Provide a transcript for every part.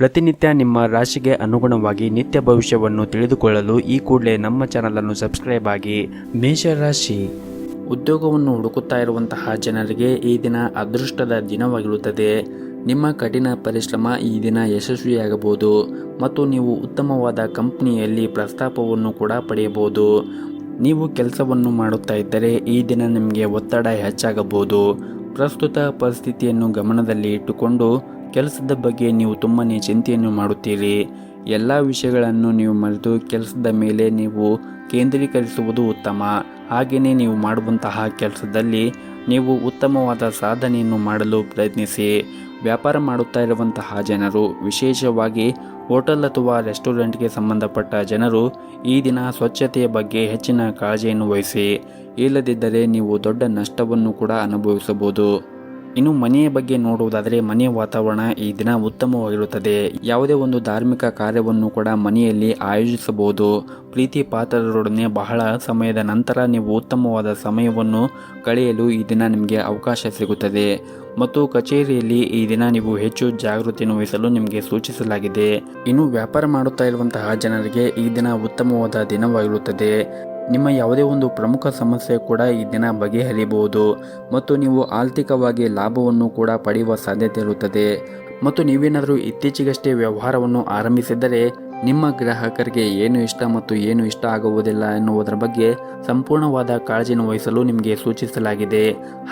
ಪ್ರತಿನಿತ್ಯ ನಿಮ್ಮ ರಾಶಿಗೆ ಅನುಗುಣವಾಗಿ ನಿತ್ಯ ಭವಿಷ್ಯವನ್ನು ತಿಳಿದುಕೊಳ್ಳಲು ಈ ಕೂಡಲೇ ನಮ್ಮ ಚಾನಲನ್ನು ಸಬ್ಸ್ಕ್ರೈಬ್ ಆಗಿ. ಮೇಷರಾಶಿ, ಉದ್ಯೋಗವನ್ನು ಹುಡುಕುತ್ತಾ ಇರುವಂತಹ ಜನರಿಗೆ ಈ ದಿನ ಅದೃಷ್ಟದ ದಿನವಾಗಿರುತ್ತದೆ. ನಿಮ್ಮ ಕಠಿಣ ಪರಿಶ್ರಮ ಈ ದಿನ ಯಶಸ್ವಿಯಾಗಬಹುದು ಮತ್ತು ನೀವು ಉತ್ತಮವಾದ ಕಂಪನಿಯಲ್ಲಿ ಪ್ರಸ್ತಾಪವನ್ನು ಕೂಡ ಪಡೆಯಬಹುದು. ನೀವು ಕೆಲಸವನ್ನು ಮಾಡುತ್ತಾ ಇದ್ದರೆ ಈ ದಿನ ನಿಮಗೆ ಒತ್ತಡ ಹೆಚ್ಚಾಗಬಹುದು. ಪ್ರಸ್ತುತ ಪರಿಸ್ಥಿತಿಯನ್ನು ಗಮನದಲ್ಲಿ ಇಟ್ಟುಕೊಂಡು ಕೆಲಸದ ಬಗ್ಗೆ ನೀವು ತುಂಬನೇ ಚಿಂತೆಯನ್ನು ಮಾಡುತ್ತೀರಿ. ಎಲ್ಲ ವಿಷಯಗಳನ್ನು ನೀವು ಮರೆತು ಕೆಲಸದ ಮೇಲೆ ನೀವು ಕೇಂದ್ರೀಕರಿಸುವುದು ಉತ್ತಮ. ಹಾಗೆಯೇ ನೀವು ಮಾಡುವಂತಹ ಕೆಲಸದಲ್ಲಿ ನೀವು ಉತ್ತಮವಾದ ಸಾಧನೆಯನ್ನು ಮಾಡಲು ಪ್ರಯತ್ನಿಸಿ. ವ್ಯಾಪಾರ ಮಾಡುತ್ತಾ ಇರುವಂತಹ ಜನರು, ವಿಶೇಷವಾಗಿ ಹೋಟೆಲ್ ಅಥವಾ ರೆಸ್ಟೋರೆಂಟ್ಗೆ ಸಂಬಂಧಪಟ್ಟ ಜನರು ಈ ದಿನ ಸ್ವಚ್ಛತೆಯ ಬಗ್ಗೆ ಹೆಚ್ಚಿನ ಕಾಳಜಿಯನ್ನು ವಹಿಸಿ. ಇಲ್ಲದಿದ್ದರೆ ನೀವು ದೊಡ್ಡ ನಷ್ಟವನ್ನು ಕೂಡ ಅನುಭವಿಸಬಹುದು. ಇನ್ನು ಮನೆಯ ಬಗ್ಗೆ ನೋಡುವುದಾದರೆ ಮನೆಯ ವಾತಾವರಣ ಈ ದಿನ ಉತ್ತಮವಾಗಿರುತ್ತದೆ. ಯಾವುದೇ ಒಂದು ಧಾರ್ಮಿಕ ಕಾರ್ಯವನ್ನು ಕೂಡ ಮನೆಯಲ್ಲಿ ಆಯೋಜಿಸಬಹುದು. ಪ್ರೀತಿ ಪಾತ್ರರೊಡನೆ ಬಹಳ ಸಮಯದ ನಂತರ ನೀವು ಉತ್ತಮವಾದ ಸಮಯವನ್ನು ಕಳೆಯಲು ಈ ದಿನ ನಿಮಗೆ ಅವಕಾಶ ಸಿಗುತ್ತದೆ ಮತ್ತು ಕಚೇರಿಯಲ್ಲಿ ಈ ದಿನ ನೀವು ಹೆಚ್ಚು ಜಾಗೃತಿಯನ್ನು ವಹಿಸಲು ನಿಮಗೆ ಸೂಚಿಸಲಾಗಿದೆ. ಇನ್ನು ವ್ಯಾಪಾರ ಮಾಡುತ್ತಾ ಇರುವಂತಹ ಜನರಿಗೆ ಈ ದಿನ ಉತ್ತಮವಾದ ದಿನವಾಗಿರುತ್ತದೆ. ನಿಮ್ಮ ಯಾವುದೇ ಒಂದು ಪ್ರಮುಖ ಸಮಸ್ಯೆ ಕೂಡ ಈ ದಿನ ಬಗೆಹರಿಯಬಹುದು ಮತ್ತು ನೀವು ಆರ್ಥಿಕವಾಗಿ ಲಾಭವನ್ನು ಕೂಡ ಪಡೆಯುವ ಸಾಧ್ಯತೆ ಇರುತ್ತದೆ. ಮತ್ತು ನೀವೇನಾದರೂ ಇತ್ತೀಚೆಗಷ್ಟೇ ವ್ಯವಹಾರವನ್ನು ಆರಂಭಿಸಿದ್ದರೆ ನಿಮ್ಮ ಗ್ರಾಹಕರಿಗೆ ಏನು ಇಷ್ಟ ಮತ್ತು ಏನು ಇಷ್ಟ ಆಗುವುದಿಲ್ಲ ಎನ್ನುವುದರ ಬಗ್ಗೆ ಸಂಪೂರ್ಣವಾದ ಕಾಳಜಿಯನ್ನು ವಹಿಸಲು ನಿಮಗೆ ಸೂಚಿಸಲಾಗಿದೆ.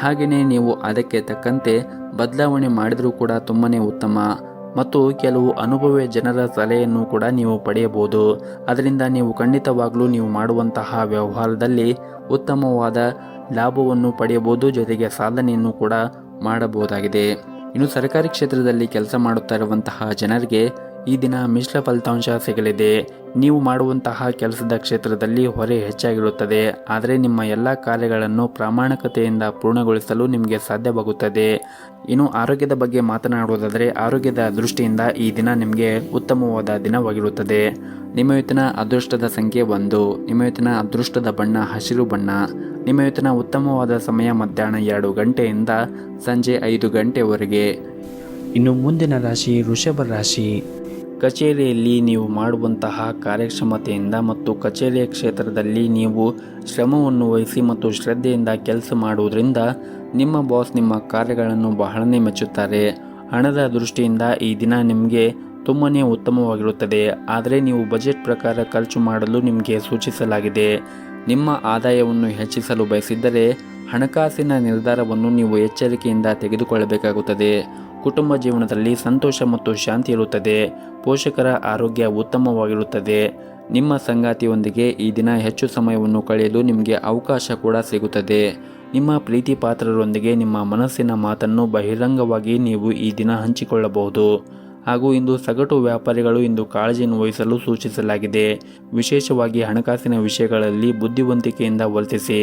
ಹಾಗೆಯೇ ನೀವು ಅದಕ್ಕೆ ತಕ್ಕಂತೆ ಬದಲಾವಣೆ ಮಾಡಿದರೂ ಕೂಡ ತುಂಬನೇ ಉತ್ತಮ ಮತ್ತು ಕೆಲವು ಅನುಭವಿ ಜನರ ಸಲಹೆಯನ್ನು ಕೂಡ ನೀವು ಪಡೆಯಬಹುದು. ಅದರಿಂದ ನೀವು ಖಂಡಿತವಾಗಲೂ ನೀವು ಮಾಡುವಂತಹ ವ್ಯವಹಾರದಲ್ಲಿ ಉತ್ತಮವಾದ ಲಾಭವನ್ನು ಪಡೆಯಬಹುದು, ಜೊತೆಗೆ ಸಾಧನೆಯನ್ನು ಕೂಡ ಮಾಡಬಹುದಾಗಿದೆ. ಇನ್ನು ಸರ್ಕಾರಿ ಕ್ಷೇತ್ರದಲ್ಲಿ ಕೆಲಸ ಮಾಡುತ್ತಾ ಇರುವಂತಹ ಜನರಿಗೆ ಈ ದಿನ ಮಿಶ್ರ ಫಲಿತಾಂಶ ಸಿಗಲಿದೆ. ನೀವು ಮಾಡುವಂತಹ ಕೆಲಸದ ಕ್ಷೇತ್ರದಲ್ಲಿ ಹೊರೆ ಹೆಚ್ಚಾಗಿರುತ್ತದೆ, ಆದರೆ ನಿಮ್ಮ ಎಲ್ಲ ಕಾರ್ಯಗಳನ್ನು ಪ್ರಾಮಾಣಿಕತೆಯಿಂದ ಪೂರ್ಣಗೊಳಿಸಲು ನಿಮಗೆ ಸಾಧ್ಯವಾಗುತ್ತದೆ. ಇನ್ನು ಆರೋಗ್ಯದ ಬಗ್ಗೆ ಮಾತನಾಡುವುದಾದರೆ ಆರೋಗ್ಯದ ದೃಷ್ಟಿಯಿಂದ ಈ ದಿನ ನಿಮಗೆ ಉತ್ತಮವಾದ ದಿನವಾಗಿರುತ್ತದೆ. ನಿಮ್ಮ ಇವತ್ತಿನ ಅದೃಷ್ಟದ ಸಂಖ್ಯೆ 1. ನಿಮ್ಮ ಇವತ್ತಿನ ಅದೃಷ್ಟದ ಬಣ್ಣ ಹಸಿರು ಬಣ್ಣ. ನಿಮ್ಮ ಇವತ್ತಿನ ಉತ್ತಮವಾದ ಸಮಯ ಮಧ್ಯಾಹ್ನ 2 ಗಂಟೆಯಿಂದ ಸಂಜೆ 5 ಗಂಟೆವರೆಗೆ. ಇನ್ನು ಮುಂದಿನ ರಾಶಿ ವೃಷಭ ರಾಶಿ. ಕಚೇರಿಯಲ್ಲಿ ನೀವು ಮಾಡುವಂತಹ ಕಾರ್ಯಕ್ಷಮತೆಯಿಂದ ಮತ್ತು ಕಚೇರಿಯ ಕ್ಷೇತ್ರದಲ್ಲಿ ನೀವು ಶ್ರಮವನ್ನು ವಹಿಸಿ ಮತ್ತು ಶ್ರದ್ಧೆಯಿಂದ ಕೆಲಸ ಮಾಡುವುದರಿಂದ ನಿಮ್ಮ ಬಾಸ್ ನಿಮ್ಮ ಕಾರ್ಯಗಳನ್ನು ಬಹಳನೇ ಮೆಚ್ಚುತ್ತಾರೆ. ಹಣದ ದೃಷ್ಟಿಯಿಂದ ಈ ದಿನ ನಿಮಗೆ ತುಂಬನೇ ಉತ್ತಮವಾಗಿರುತ್ತದೆ, ಆದರೆ ನೀವು ಬಜೆಟ್ ಪ್ರಕಾರ ಖರ್ಚು ಮಾಡಲು ನಿಮಗೆ ಸೂಚಿಸಲಾಗಿದೆ. ನಿಮ್ಮ ಆದಾಯವನ್ನು ಹೆಚ್ಚಿಸಲು ಬಯಸಿದ್ದರೆ ಹಣಕಾಸಿನ ನಿರ್ಧಾರವನ್ನು ನೀವು ಎಚ್ಚರಿಕೆಯಿಂದ ತೆಗೆದುಕೊಳ್ಳಬೇಕಾಗುತ್ತದೆ. ಕುಟುಂಬ ಜೀವನದಲ್ಲಿ ಸಂತೋಷ ಮತ್ತು ಶಾಂತಿ ಇರುತ್ತದೆ. ಪೋಷಕರ ಆರೋಗ್ಯ ಉತ್ತಮವಾಗಿರುತ್ತದೆ. ನಿಮ್ಮ ಸಂಗಾತಿಯೊಂದಿಗೆ ಈ ದಿನ ಹೆಚ್ಚು ಸಮಯವನ್ನು ಕಳೆಯಲು ನಿಮಗೆ ಅವಕಾಶ ಕೂಡ ಸಿಗುತ್ತದೆ. ನಿಮ್ಮ ಪ್ರೀತಿ ಪಾತ್ರರೊಂದಿಗೆ ನಿಮ್ಮ ಮನಸ್ಸಿನ ಮಾತನ್ನು ಬಹಿರಂಗವಾಗಿ ನೀವು ಈ ದಿನ ಹಂಚಿಕೊಳ್ಳಬಹುದು. ಹಾಗೂ ಇಂದು ಸಗಟು ವ್ಯಾಪಾರಿಗಳು ಇಂದು ಕಾಳಜಿಯನ್ನು ವಹಿಸಲು ಸೂಚಿಸಲಾಗಿದೆ. ವಿಶೇಷವಾಗಿ ಹಣಕಾಸಿನ ವಿಷಯಗಳಲ್ಲಿ ಬುದ್ಧಿವಂತಿಕೆಯಿಂದ ವರ್ತಿಸಿ.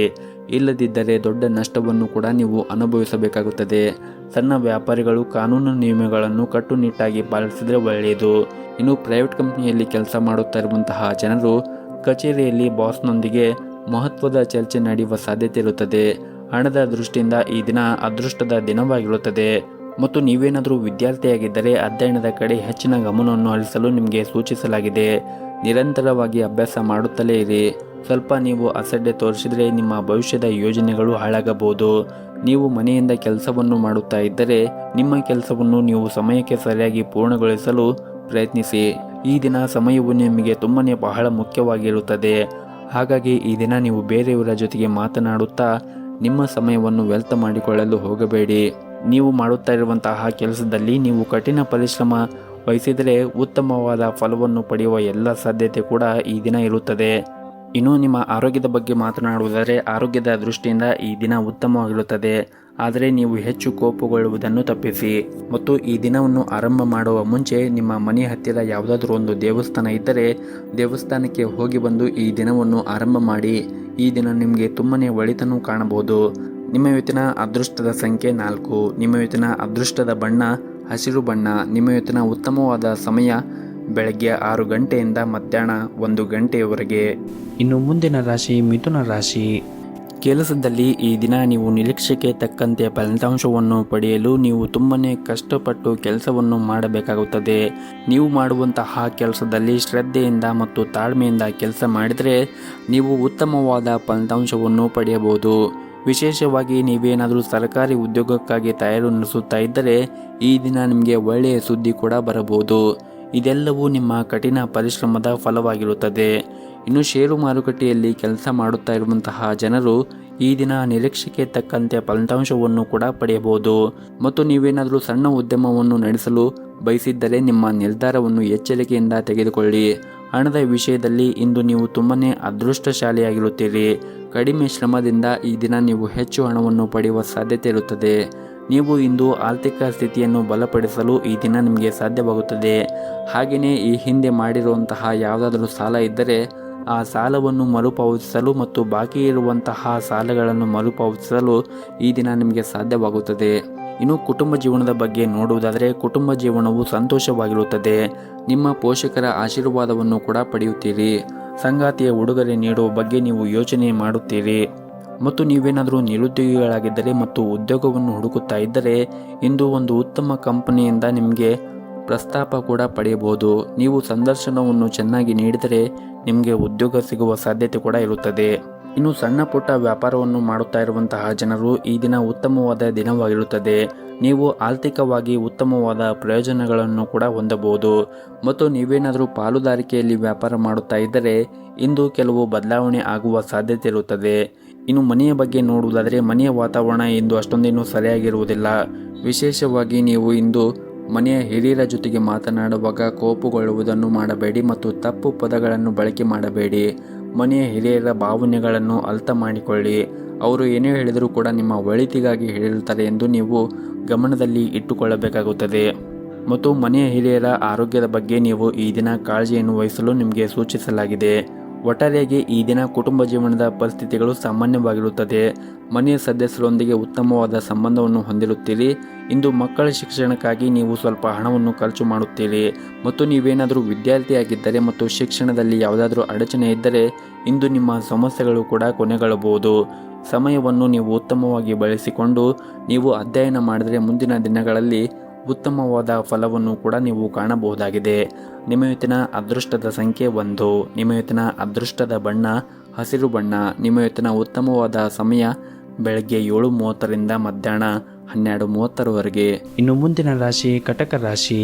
ಇಲ್ಲದಿದ್ದರೆ ದೊಡ್ಡ ನಷ್ಟವನ್ನು ಕೂಡ ನೀವು ಅನುಭವಿಸಬೇಕಾಗುತ್ತದೆ. ಸಣ್ಣ ವ್ಯಾಪಾರಿಗಳು ಕಾನೂನು ನಿಯಮಗಳನ್ನು ಕಟ್ಟುನಿಟ್ಟಾಗಿ ಪಾಲಿಸಿದರೆ ಒಳ್ಳೆಯದು. ಇನ್ನು ಪ್ರೈವೇಟ್ ಕಂಪನಿಯಲ್ಲಿ ಕೆಲಸ ಮಾಡುತ್ತಾ ಇರುವಂತಹ ಜನರು ಕಚೇರಿಯಲ್ಲಿ ಬಾಸ್ನೊಂದಿಗೆ ಮಹತ್ವದ ಚರ್ಚೆ ನಡೆಯುವ ಸಾಧ್ಯತೆ ಇರುತ್ತದೆ. ಹಣದ ದೃಷ್ಟಿಯಿಂದ ಈ ದಿನ ಅದೃಷ್ಟದ ದಿನವಾಗಿರುತ್ತದೆ ಮತ್ತು ನೀವೇನಾದರೂ ವಿದ್ಯಾರ್ಥಿಯಾಗಿದ್ದರೆ ಅಧ್ಯಯನದ ಕಡೆ ಹೆಚ್ಚಿನ ಗಮನವನ್ನು ಹರಿಸಲು ನಿಮಗೆ ಸೂಚಿಸಲಾಗಿದೆ. ನಿರಂತರವಾಗಿ ಅಭ್ಯಾಸ ಮಾಡುತ್ತಲೇ ಇರಿ. ಸ್ವಲ್ಪ ನೀವು ಅಸಡ್ಡೆ ತೋರಿಸಿದರೆ ನಿಮ್ಮ ಭವಿಷ್ಯದ ಯೋಜನೆಗಳು ಹಾಳಾಗಬಹುದು. ನೀವು ಮನೆಯಿಂದ ಕೆಲಸವನ್ನು ಮಾಡುತ್ತಾ ಇದ್ದರೆ ನಿಮ್ಮ ಕೆಲಸವನ್ನು ನೀವು ಸಮಯಕ್ಕೆ ಸರಿಯಾಗಿ ಪೂರ್ಣಗೊಳಿಸಲು ಪ್ರಯತ್ನಿಸಿ. ಈ ದಿನ ಸಮಯವು ನಿಮಗೆ ತುಂಬನೇ ಬಹಳ ಮುಖ್ಯವಾಗಿರುತ್ತದೆ. ಹಾಗಾಗಿ ಈ ದಿನ ನೀವು ಬೇರೆಯವರ ಜೊತೆಗೆ ಮಾತನಾಡುತ್ತಾ ನಿಮ್ಮ ಸಮಯವನ್ನು ವ್ಯರ್ಥ ಮಾಡಿಕೊಳ್ಳಲು ಹೋಗಬೇಡಿ. ನೀವು ಮಾಡುತ್ತಾ ಇರುವಂತಹ ಕೆಲಸದಲ್ಲಿ ನೀವು ಕಠಿಣ ಪರಿಶ್ರಮ ವಹಿಸಿದರೆ ಉತ್ತಮವಾದ ಫಲವನ್ನು ಪಡೆಯುವ ಎಲ್ಲ ಸಾಧ್ಯತೆ ಕೂಡ ಈ ದಿನ ಇರುತ್ತದೆ. ಇನ್ನು ನಿಮ್ಮ ಆರೋಗ್ಯದ ಬಗ್ಗೆ ಮಾತನಾಡುವುದಾದರೆ ಆರೋಗ್ಯದ ದೃಷ್ಟಿಯಿಂದ ಈ ದಿನ ಉತ್ತಮವಾಗಿರುತ್ತದೆ, ಆದರೆ ನೀವು ಹೆಚ್ಚು ಕೋಪಗೊಳ್ಳುವುದನ್ನು ತಪ್ಪಿಸಿ. ಮತ್ತು ಈ ದಿನವನ್ನು ಆರಂಭ ಮಾಡುವ ಮುಂಚೆ ನಿಮ್ಮ ಮನೆಯ ಹತ್ತಿರ ಯಾವುದಾದ್ರೂ ಒಂದು ದೇವಸ್ಥಾನ ಇದ್ದರೆ ದೇವಸ್ಥಾನಕ್ಕೆ ಹೋಗಿ ಬಂದು ಈ ದಿನವನ್ನು ಆರಂಭ ಮಾಡಿ. ಈ ದಿನ ನಿಮಗೆ ತುಂಬನೇ ಒಳಿತನ್ನು ಕಾಣಬಹುದು. ನಿಮ್ಮ ಇವತ್ತಿನ ಅದೃಷ್ಟದ ಸಂಖ್ಯೆ 4. ನಿಮ್ಮ ಇವತ್ತಿನ ಅದೃಷ್ಟದ ಬಣ್ಣ ಹಸಿರು ಬಣ್ಣ. ನಿಮ್ಮ ಇವತ್ತಿನ ಉತ್ತಮವಾದ ಸಮಯ ಬೆಳಗ್ಗೆ 6 ಗಂಟೆಯಿಂದ ಮಧ್ಯಾಹ್ನ 1 ಗಂಟೆಯವರೆಗೆ. ಇನ್ನು ಮುಂದಿನ ರಾಶಿ ಮಿಥುನ ರಾಶಿ. ಕೆಲಸದಲ್ಲಿ ಈ ದಿನ ನೀವು ನಿರೀಕ್ಷೆಗೆ ತಕ್ಕಂತೆ ಫಲಿತಾಂಶವನ್ನು ಪಡೆಯಲು ನೀವು ತುಂಬನೇ ಕಷ್ಟಪಟ್ಟು ಕೆಲಸವನ್ನು ಮಾಡಬೇಕಾಗುತ್ತದೆ. ನೀವು ಮಾಡುವಂತಹ ಕೆಲಸದಲ್ಲಿ ಶ್ರದ್ಧೆಯಿಂದ ಮತ್ತು ತಾಳ್ಮೆಯಿಂದ ಕೆಲಸ ಮಾಡಿದರೆ ನೀವು ಉತ್ತಮವಾದ ಫಲಿತಾಂಶವನ್ನು ಪಡೆಯಬಹುದು. ವಿಶೇಷವಾಗಿ ನೀವೇನಾದರೂ ಸರ್ಕಾರಿ ಉದ್ಯೋಗಕ್ಕಾಗಿ ತಯಾರಿ ನಡೆಸುತ್ತಾ ಇದ್ದರೆ ಈ ದಿನ ನಿಮಗೆ ಒಳ್ಳೆಯ ಸುದ್ದಿ ಕೂಡ ಬರಬಹುದು. ಇದೆಲ್ಲವೂ ನಿಮ್ಮ ಕಠಿಣ ಪರಿಶ್ರಮದ ಫಲವಾಗಿರುತ್ತದೆ. ಇನ್ನು ಷೇರು ಮಾರುಕಟ್ಟೆಯಲ್ಲಿ ಕೆಲಸ ಮಾಡುತ್ತಾ ಇರುವಂತಹ ಜನರು ಈ ದಿನ ನಿರೀಕ್ಷೆಗೆ ತಕ್ಕಂತೆ ಫಲಿತಾಂಶವನ್ನು ಕೂಡ ಪಡೆಯಬಹುದು. ಮತ್ತು ನೀವೇನಾದರೂ ಸಣ್ಣ ಉದ್ಯಮವನ್ನು ನಡೆಸಲು ಬಯಸಿದ್ದರೆ ನಿಮ್ಮ ನಿರ್ಧಾರವನ್ನು ಎಚ್ಚರಿಕೆಯಿಂದ ತೆಗೆದುಕೊಳ್ಳಿ. ಹಣದ ವಿಷಯದಲ್ಲಿ ಇಂದು ನೀವು ತುಂಬನೇ ಅದೃಷ್ಟಶಾಲಿಯಾಗಿರುತ್ತೀರಿ. ಕಡಿಮೆ ಶ್ರಮದಿಂದ ಈ ದಿನ ನೀವು ಹೆಚ್ಚು ಹಣವನ್ನು ಪಡೆಯುವ ಸಾಧ್ಯತೆ ಇರುತ್ತದೆ. ನೀವು ಇಂದು ಆರ್ಥಿಕ ಸ್ಥಿತಿಯನ್ನು ಬಲಪಡಿಸಲು ಈ ದಿನ ನಿಮಗೆ ಸಾಧ್ಯವಾಗುತ್ತದೆ. ಹಾಗೆಯೇ ಈ ಹಿಂದೆ ಮಾಡಿರುವಂತಹ ಯಾವುದಾದರೂ ಸಾಲ ಇದ್ದರೆ ಆ ಸಾಲವನ್ನು ಮರುಪಾವತಿಸಲು ಮತ್ತು ಬಾಕಿ ಇರುವಂತಹ ಸಾಲಗಳನ್ನು ಮರುಪಾವತಿಸಲು ಈ ದಿನ ನಿಮಗೆ ಸಾಧ್ಯವಾಗುತ್ತದೆ. ಇನ್ನು ಕುಟುಂಬ ಜೀವನದ ಬಗ್ಗೆ ನೋಡುವುದಾದರೆ ಕುಟುಂಬ ಜೀವನವು ಸಂತೋಷವಾಗಿರುತ್ತದೆ. ನಿಮ್ಮ ಪೋಷಕರ ಆಶೀರ್ವಾದವನ್ನು ಕೂಡ ಪಡೆಯುತ್ತೀರಿ. ಸಂಗಾತಿಯ ಉಡುಗೊರೆ ನೀಡುವ ಬಗ್ಗೆ ನೀವು ಯೋಚನೆ ಮಾಡುತ್ತೀರಿ. ಮತ್ತು ನೀವೇನಾದರೂ ನಿರುದ್ಯೋಗಿಗಳಾಗಿದ್ದರೆ ಮತ್ತು ಉದ್ಯೋಗವನ್ನು ಹುಡುಕುತ್ತಾ ಇದ್ದರೆ ಇಂದು ಒಂದು ಉತ್ತಮ ಕಂಪನಿಯಿಂದ ನಿಮಗೆ ಪ್ರಸ್ತಾಪ ಕೂಡ ಪಡೆಯಬಹುದು. ನೀವು ಸಂದರ್ಶನವನ್ನು ಚೆನ್ನಾಗಿ ನೀಡಿದರೆ ನಿಮಗೆ ಉದ್ಯೋಗ ಸಿಗುವ ಸಾಧ್ಯತೆ ಕೂಡ ಇರುತ್ತದೆ. ಇನ್ನು ಸಣ್ಣ ಪುಟ್ಟ ವ್ಯಾಪಾರವನ್ನು ಮಾಡುತ್ತಾ ಇರುವಂತಹ ಜನರು ಈ ದಿನ ಉತ್ತಮವಾದ ದಿನವಾಗಿರುತ್ತದೆ. ನೀವು ಆರ್ಥಿಕವಾಗಿ ಉತ್ತಮವಾದ ಪ್ರಯೋಜನಗಳನ್ನು ಕೂಡ ಹೊಂದಬಹುದು. ಮತ್ತು ನೀವೇನಾದರೂ ಪಾಲುದಾರಿಕೆಯಲ್ಲಿ ವ್ಯಾಪಾರ ಮಾಡುತ್ತಾ ಇದ್ದರೆ ಇಂದು ಕೆಲವು ಬದಲಾವಣೆ ಆಗುವ ಸಾಧ್ಯತೆ ಇರುತ್ತದೆ. ಇನ್ನು ಮನೆಯ ಬಗ್ಗೆ ನೋಡುವುದಾದರೆ ಮನೆಯ ವಾತಾವರಣ ಇಂದು ಅಷ್ಟೊಂದೇನು ಸರಿಯಾಗಿರುವುದಿಲ್ಲ. ವಿಶೇಷವಾಗಿ ನೀವು ಇಂದು ಮನೆಯ ಹಿರಿಯರ ಜೊತೆಗೆ ಮಾತನಾಡುವಾಗ ಕೋಪಗೊಳ್ಳುವುದನ್ನು ಮಾಡಬೇಡಿ ಮತ್ತು ತಪ್ಪು ಪದಗಳನ್ನು ಬಳಕೆ ಮಾಡಬೇಡಿ. ಮನೆಯ ಹಿರಿಯರ ಭಾವನೆಗಳನ್ನು ಅರ್ಥ ಮಾಡಿಕೊಳ್ಳಿ. ಅವರು ಏನೇ ಹೇಳಿದರೂ ಕೂಡ ನಿಮ್ಮ ಒಳಿತಿಗಾಗಿ ಹೇಳಿರುತ್ತಾರೆ ಎಂದು ನೀವು ಗಮನದಲ್ಲಿ ಇಟ್ಟುಕೊಳ್ಳಬೇಕಾಗುತ್ತದೆ. ಮತ್ತು ಮನೆಯ ಹಿರಿಯರ ಆರೋಗ್ಯದ ಬಗ್ಗೆ ನೀವು ಈ ದಿನ ಕಾಳಜಿಯನ್ನು ವಹಿಸಲು ನಿಮಗೆ ಸೂಚಿಸಲಾಗಿದೆ. ಒಟ್ಟಾರೆಯಾಗಿ ಈ ದಿನ ಕುಟುಂಬ ಜೀವನದ ಪರಿಸ್ಥಿತಿಗಳು ಸಾಮಾನ್ಯವಾಗಿರುತ್ತದೆ. ಮನೆಯ ಸದಸ್ಯರೊಂದಿಗೆ ಉತ್ತಮವಾದ ಸಂಬಂಧವನ್ನು ಹೊಂದಿರುತ್ತೀರಿ. ಇಂದು ಮಕ್ಕಳ ಶಿಕ್ಷಣಕ್ಕಾಗಿ ನೀವು ಸ್ವಲ್ಪ ಹಣವನ್ನು ಖರ್ಚು ಮಾಡುತ್ತೀರಿ. ಮತ್ತು ನೀವೇನಾದರೂ ವಿದ್ಯಾರ್ಥಿಯಾಗಿದ್ದರೆ ಮತ್ತು ಶಿಕ್ಷಣದಲ್ಲಿ ಯಾವುದಾದ್ರೂ ಅಡಚಣೆ ಇದ್ದರೆ ಇಂದು ನಿಮ್ಮ ಸಮಸ್ಯೆಗಳು ಕೂಡ ಕೊನೆಗೊಳ್ಳಬಹುದು. ಸಮಯವನ್ನು ನೀವು ಉತ್ತಮವಾಗಿ ಬಳಸಿಕೊಂಡು ನೀವು ಅಧ್ಯಯನ ಮಾಡಿದರೆ ಮುಂದಿನ ದಿನಗಳಲ್ಲಿ ಉತ್ತಮವಾದ ಫಲವನ್ನು ಕೂಡ ನೀವು ಕಾಣಬಹುದಾಗಿದೆ. ನಿಮ್ಮ ಇವತ್ತಿನ ಅದೃಷ್ಟದ ಸಂಖ್ಯೆ 1. ನಿಮ್ಮ ಇವತ್ತಿನ ಅದೃಷ್ಟದ ಬಣ್ಣ ಹಸಿರು ಬಣ್ಣ. ನಿಮ್ಮ ಇವತ್ತಿನ ಉತ್ತಮವಾದ ಸಮಯ ಬೆಳಗ್ಗೆ 7:30ರಿಂದ ಮಧ್ಯಾಹ್ನ 12:30ರವರೆಗೆ. ಇನ್ನು ಮುಂದಿನ ರಾಶಿ ಕಟಕ ರಾಶಿ.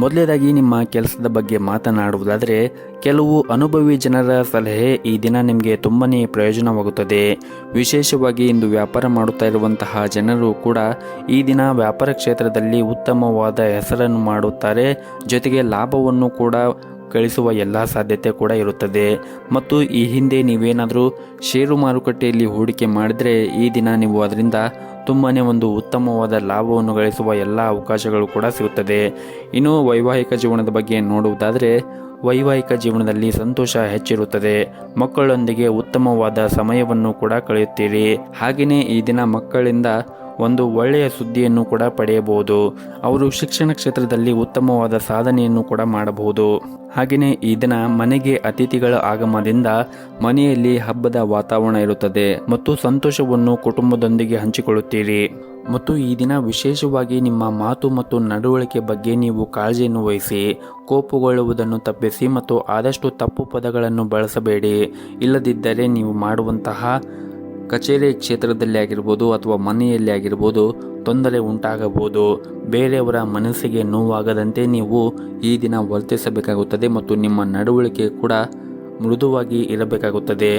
ಮೊದಲನೇದಾಗಿ ನಿಮ್ಮ ಕೆಲಸದ ಬಗ್ಗೆ ಮಾತನಾಡುವುದಾದರೆ ಕೆಲವು ಅನುಭವಿ ಜನರ ಸಲಹೆ ಈ ದಿನ ನಿಮಗೆ ತುಂಬನೇ ಪ್ರಯೋಜನವಾಗುತ್ತದೆ. ವಿಶೇಷವಾಗಿ ಇಂದು ವ್ಯಾಪಾರ ಮಾಡುತ್ತಾ ಇರುವಂತಹ ಜನರು ಕೂಡ ಈ ದಿನ ವ್ಯಾಪಾರ ಕ್ಷೇತ್ರದಲ್ಲಿ ಉತ್ತಮವಾದ ಹೆಸರನ್ನು ಮಾಡುತ್ತಾರೆ. ಜೊತೆಗೆ ಲಾಭವನ್ನು ಕೂಡ ಗಳಿಸುವ ಎಲ್ಲ ಸಾಧ್ಯತೆ ಕೂಡ ಇರುತ್ತದೆ. ಮತ್ತು ಈ ಹಿಂದೆ ನೀವೇನಾದರೂ ಷೇರು ಮಾರುಕಟ್ಟೆಯಲ್ಲಿ ಹೂಡಿಕೆ ಮಾಡಿದರೆ ಈ ದಿನ ನೀವು ಅದರಿಂದ ತುಂಬಾ ಒಂದು ಉತ್ತಮವಾದ ಲಾಭವನ್ನು ಗಳಿಸುವ ಎಲ್ಲ ಅವಕಾಶಗಳು ಕೂಡ ಸಿಗುತ್ತದೆ. ಇನ್ನು ವೈವಾಹಿಕ ಜೀವನದ ಬಗ್ಗೆ ನೋಡುವುದಾದರೆ ವೈವಾಹಿಕ ಜೀವನದಲ್ಲಿ ಸಂತೋಷ ಹೆಚ್ಚಿರುತ್ತದೆ. ಮಕ್ಕಳೊಂದಿಗೆ ಉತ್ತಮವಾದ ಸಮಯವನ್ನು ಕೂಡ ಕಳೆಯುತ್ತೀರಿ. ಹಾಗೆಯೇ ಈ ದಿನ ಮಕ್ಕಳಿಂದ ಒಂದು ಒಳ್ಳೆಯ ಸುದ್ದಿಯನ್ನು ಕೂಡ ಪಡೆಯಬಹುದು. ಅವರು ಶಿಕ್ಷಣ ಕ್ಷೇತ್ರದಲ್ಲಿ ಉತ್ತಮವಾದ ಸಾಧನೆಯನ್ನು ಕೂಡ ಮಾಡಬಹುದು. ಹಾಗೆಯೇ ಈ ದಿನ ಮನೆಗೆ ಅತಿಥಿಗಳ ಆಗಮನದಿಂದ ಮನೆಯಲ್ಲಿ ಹಬ್ಬದ ವಾತಾವರಣ ಇರುತ್ತದೆ ಮತ್ತು ಸಂತೋಷವನ್ನು ಕುಟುಂಬದೊಂದಿಗೆ ಹಂಚಿಕೊಳ್ಳುತ್ತೀರಿ. ಮತ್ತು ಈ ದಿನ ವಿಶೇಷವಾಗಿ ನಿಮ್ಮ ಮಾತು ಮತ್ತು ನಡವಳಿಕೆ ಬಗ್ಗೆ ನೀವು ಕಾಳಜಿಯನ್ನು ವಹಿಸಿ. ಕೋಪಗೊಳ್ಳುವುದನ್ನು ತಪ್ಪಿಸಿ ಮತ್ತು ಆದಷ್ಟು ತಪ್ಪು ಪದಗಳನ್ನು ಬಳಸಬೇಡಿ. ಇಲ್ಲದಿದ್ದರೆ ನೀವು ಮಾಡುವಂತಹ ಕಚೇರಿ ಕ್ಷೇತ್ರದಲ್ಲಿ ಆಗಿರ್ಬೋದು ಅಥವಾ ಮನೆಯಲ್ಲಿ ಆಗಿರ್ಬೋದು ತೊಂದರೆ ಉಂಟಾಗಬಹುದು. ಬೇರೆಯವರ ಮನಸ್ಸಿಗೆ ನೋವಾಗದಂತೆ ನೀವು ಈ ದಿನ ವರ್ತಿಸಬೇಕಾಗುತ್ತದೆ ಮತ್ತು ನಿಮ್ಮ ನಡವಳಿಕೆ ಕೂಡ ಮೃದುವಾಗಿ ಇರಬೇಕಾಗುತ್ತದೆ.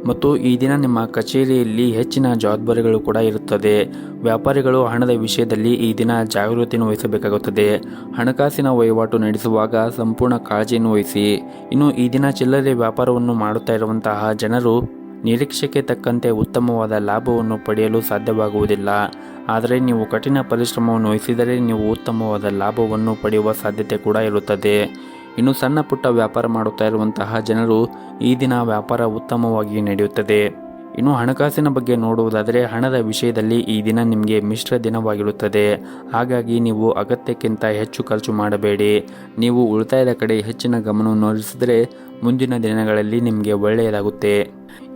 ಮತ್ತು ಈ ದಿನ ನಿಮ್ಮ ಕಚೇರಿಯಲ್ಲಿ ಹೆಚ್ಚಿನ ಜವಾಬ್ದಾರಿಗಳು ಕೂಡ ಇರುತ್ತದೆ. ವ್ಯಾಪಾರಿಗಳು ಹಣದ ವಿಷಯದಲ್ಲಿ ಈ ದಿನ ಜಾಗೃತಿಯನ್ನು ವಹಿಸಬೇಕಾಗುತ್ತದೆ. ಹಣಕಾಸಿನ ವಹಿವಾಟು ನಡೆಸುವಾಗ ಸಂಪೂರ್ಣ ಕಾಳಜಿಯನ್ನು ವಹಿಸಿ. ಇನ್ನು ಈ ದಿನ ಚಿಲ್ಲರೆ ವ್ಯಾಪಾರವನ್ನು ಮಾಡುತ್ತಾ ಇರುವಂತಹ ಜನರು ನಿರೀಕ್ಷೆಗೆ ತಕ್ಕಂತೆ ಉತ್ತಮವಾದ ಲಾಭವನ್ನು ಪಡೆಯಲು ಸಾಧ್ಯವಾಗುವುದಿಲ್ಲ. ಆದರೆ ನೀವು ಕಠಿಣ ಪರಿಶ್ರಮವನ್ನು ವಹಿಸಿದರೆ ನೀವು ಉತ್ತಮವಾದ ಲಾಭವನ್ನು ಪಡೆಯುವ ಸಾಧ್ಯತೆ ಕೂಡ ಇರುತ್ತದೆ. ಇನ್ನು ಸಣ್ಣ ಪುಟ್ಟ ವ್ಯಾಪಾರ ಮಾಡುತ್ತಾ ಇರುವಂತಹ ಜನರು ಈ ದಿನ ವ್ಯಾಪಾರ ಉತ್ತಮವಾಗಿ ನಡೆಯುತ್ತದೆ. ಇನ್ನು ಹಣಕಾಸಿನ ಬಗ್ಗೆ ನೋಡುವುದಾದರೆ ಹಣದ ವಿಷಯದಲ್ಲಿ ಈ ದಿನ ನಿಮಗೆ ಮಿಶ್ರ ದಿನವಾಗಿರುತ್ತದೆ. ಹಾಗಾಗಿ ನೀವು ಅಗತ್ಯಕ್ಕಿಂತ ಹೆಚ್ಚು ಖರ್ಚು ಮಾಡಬೇಡಿ. ನೀವು ಉಳಿತಾಯದ ಕಡೆ ಹೆಚ್ಚಿನ ಗಮನವನ್ನು ಹರಿಸಿದರೆ ಮುಂದಿನ ದಿನಗಳಲ್ಲಿ ನಿಮಗೆ ಒಳ್ಳೆಯದಾಗುತ್ತೆ.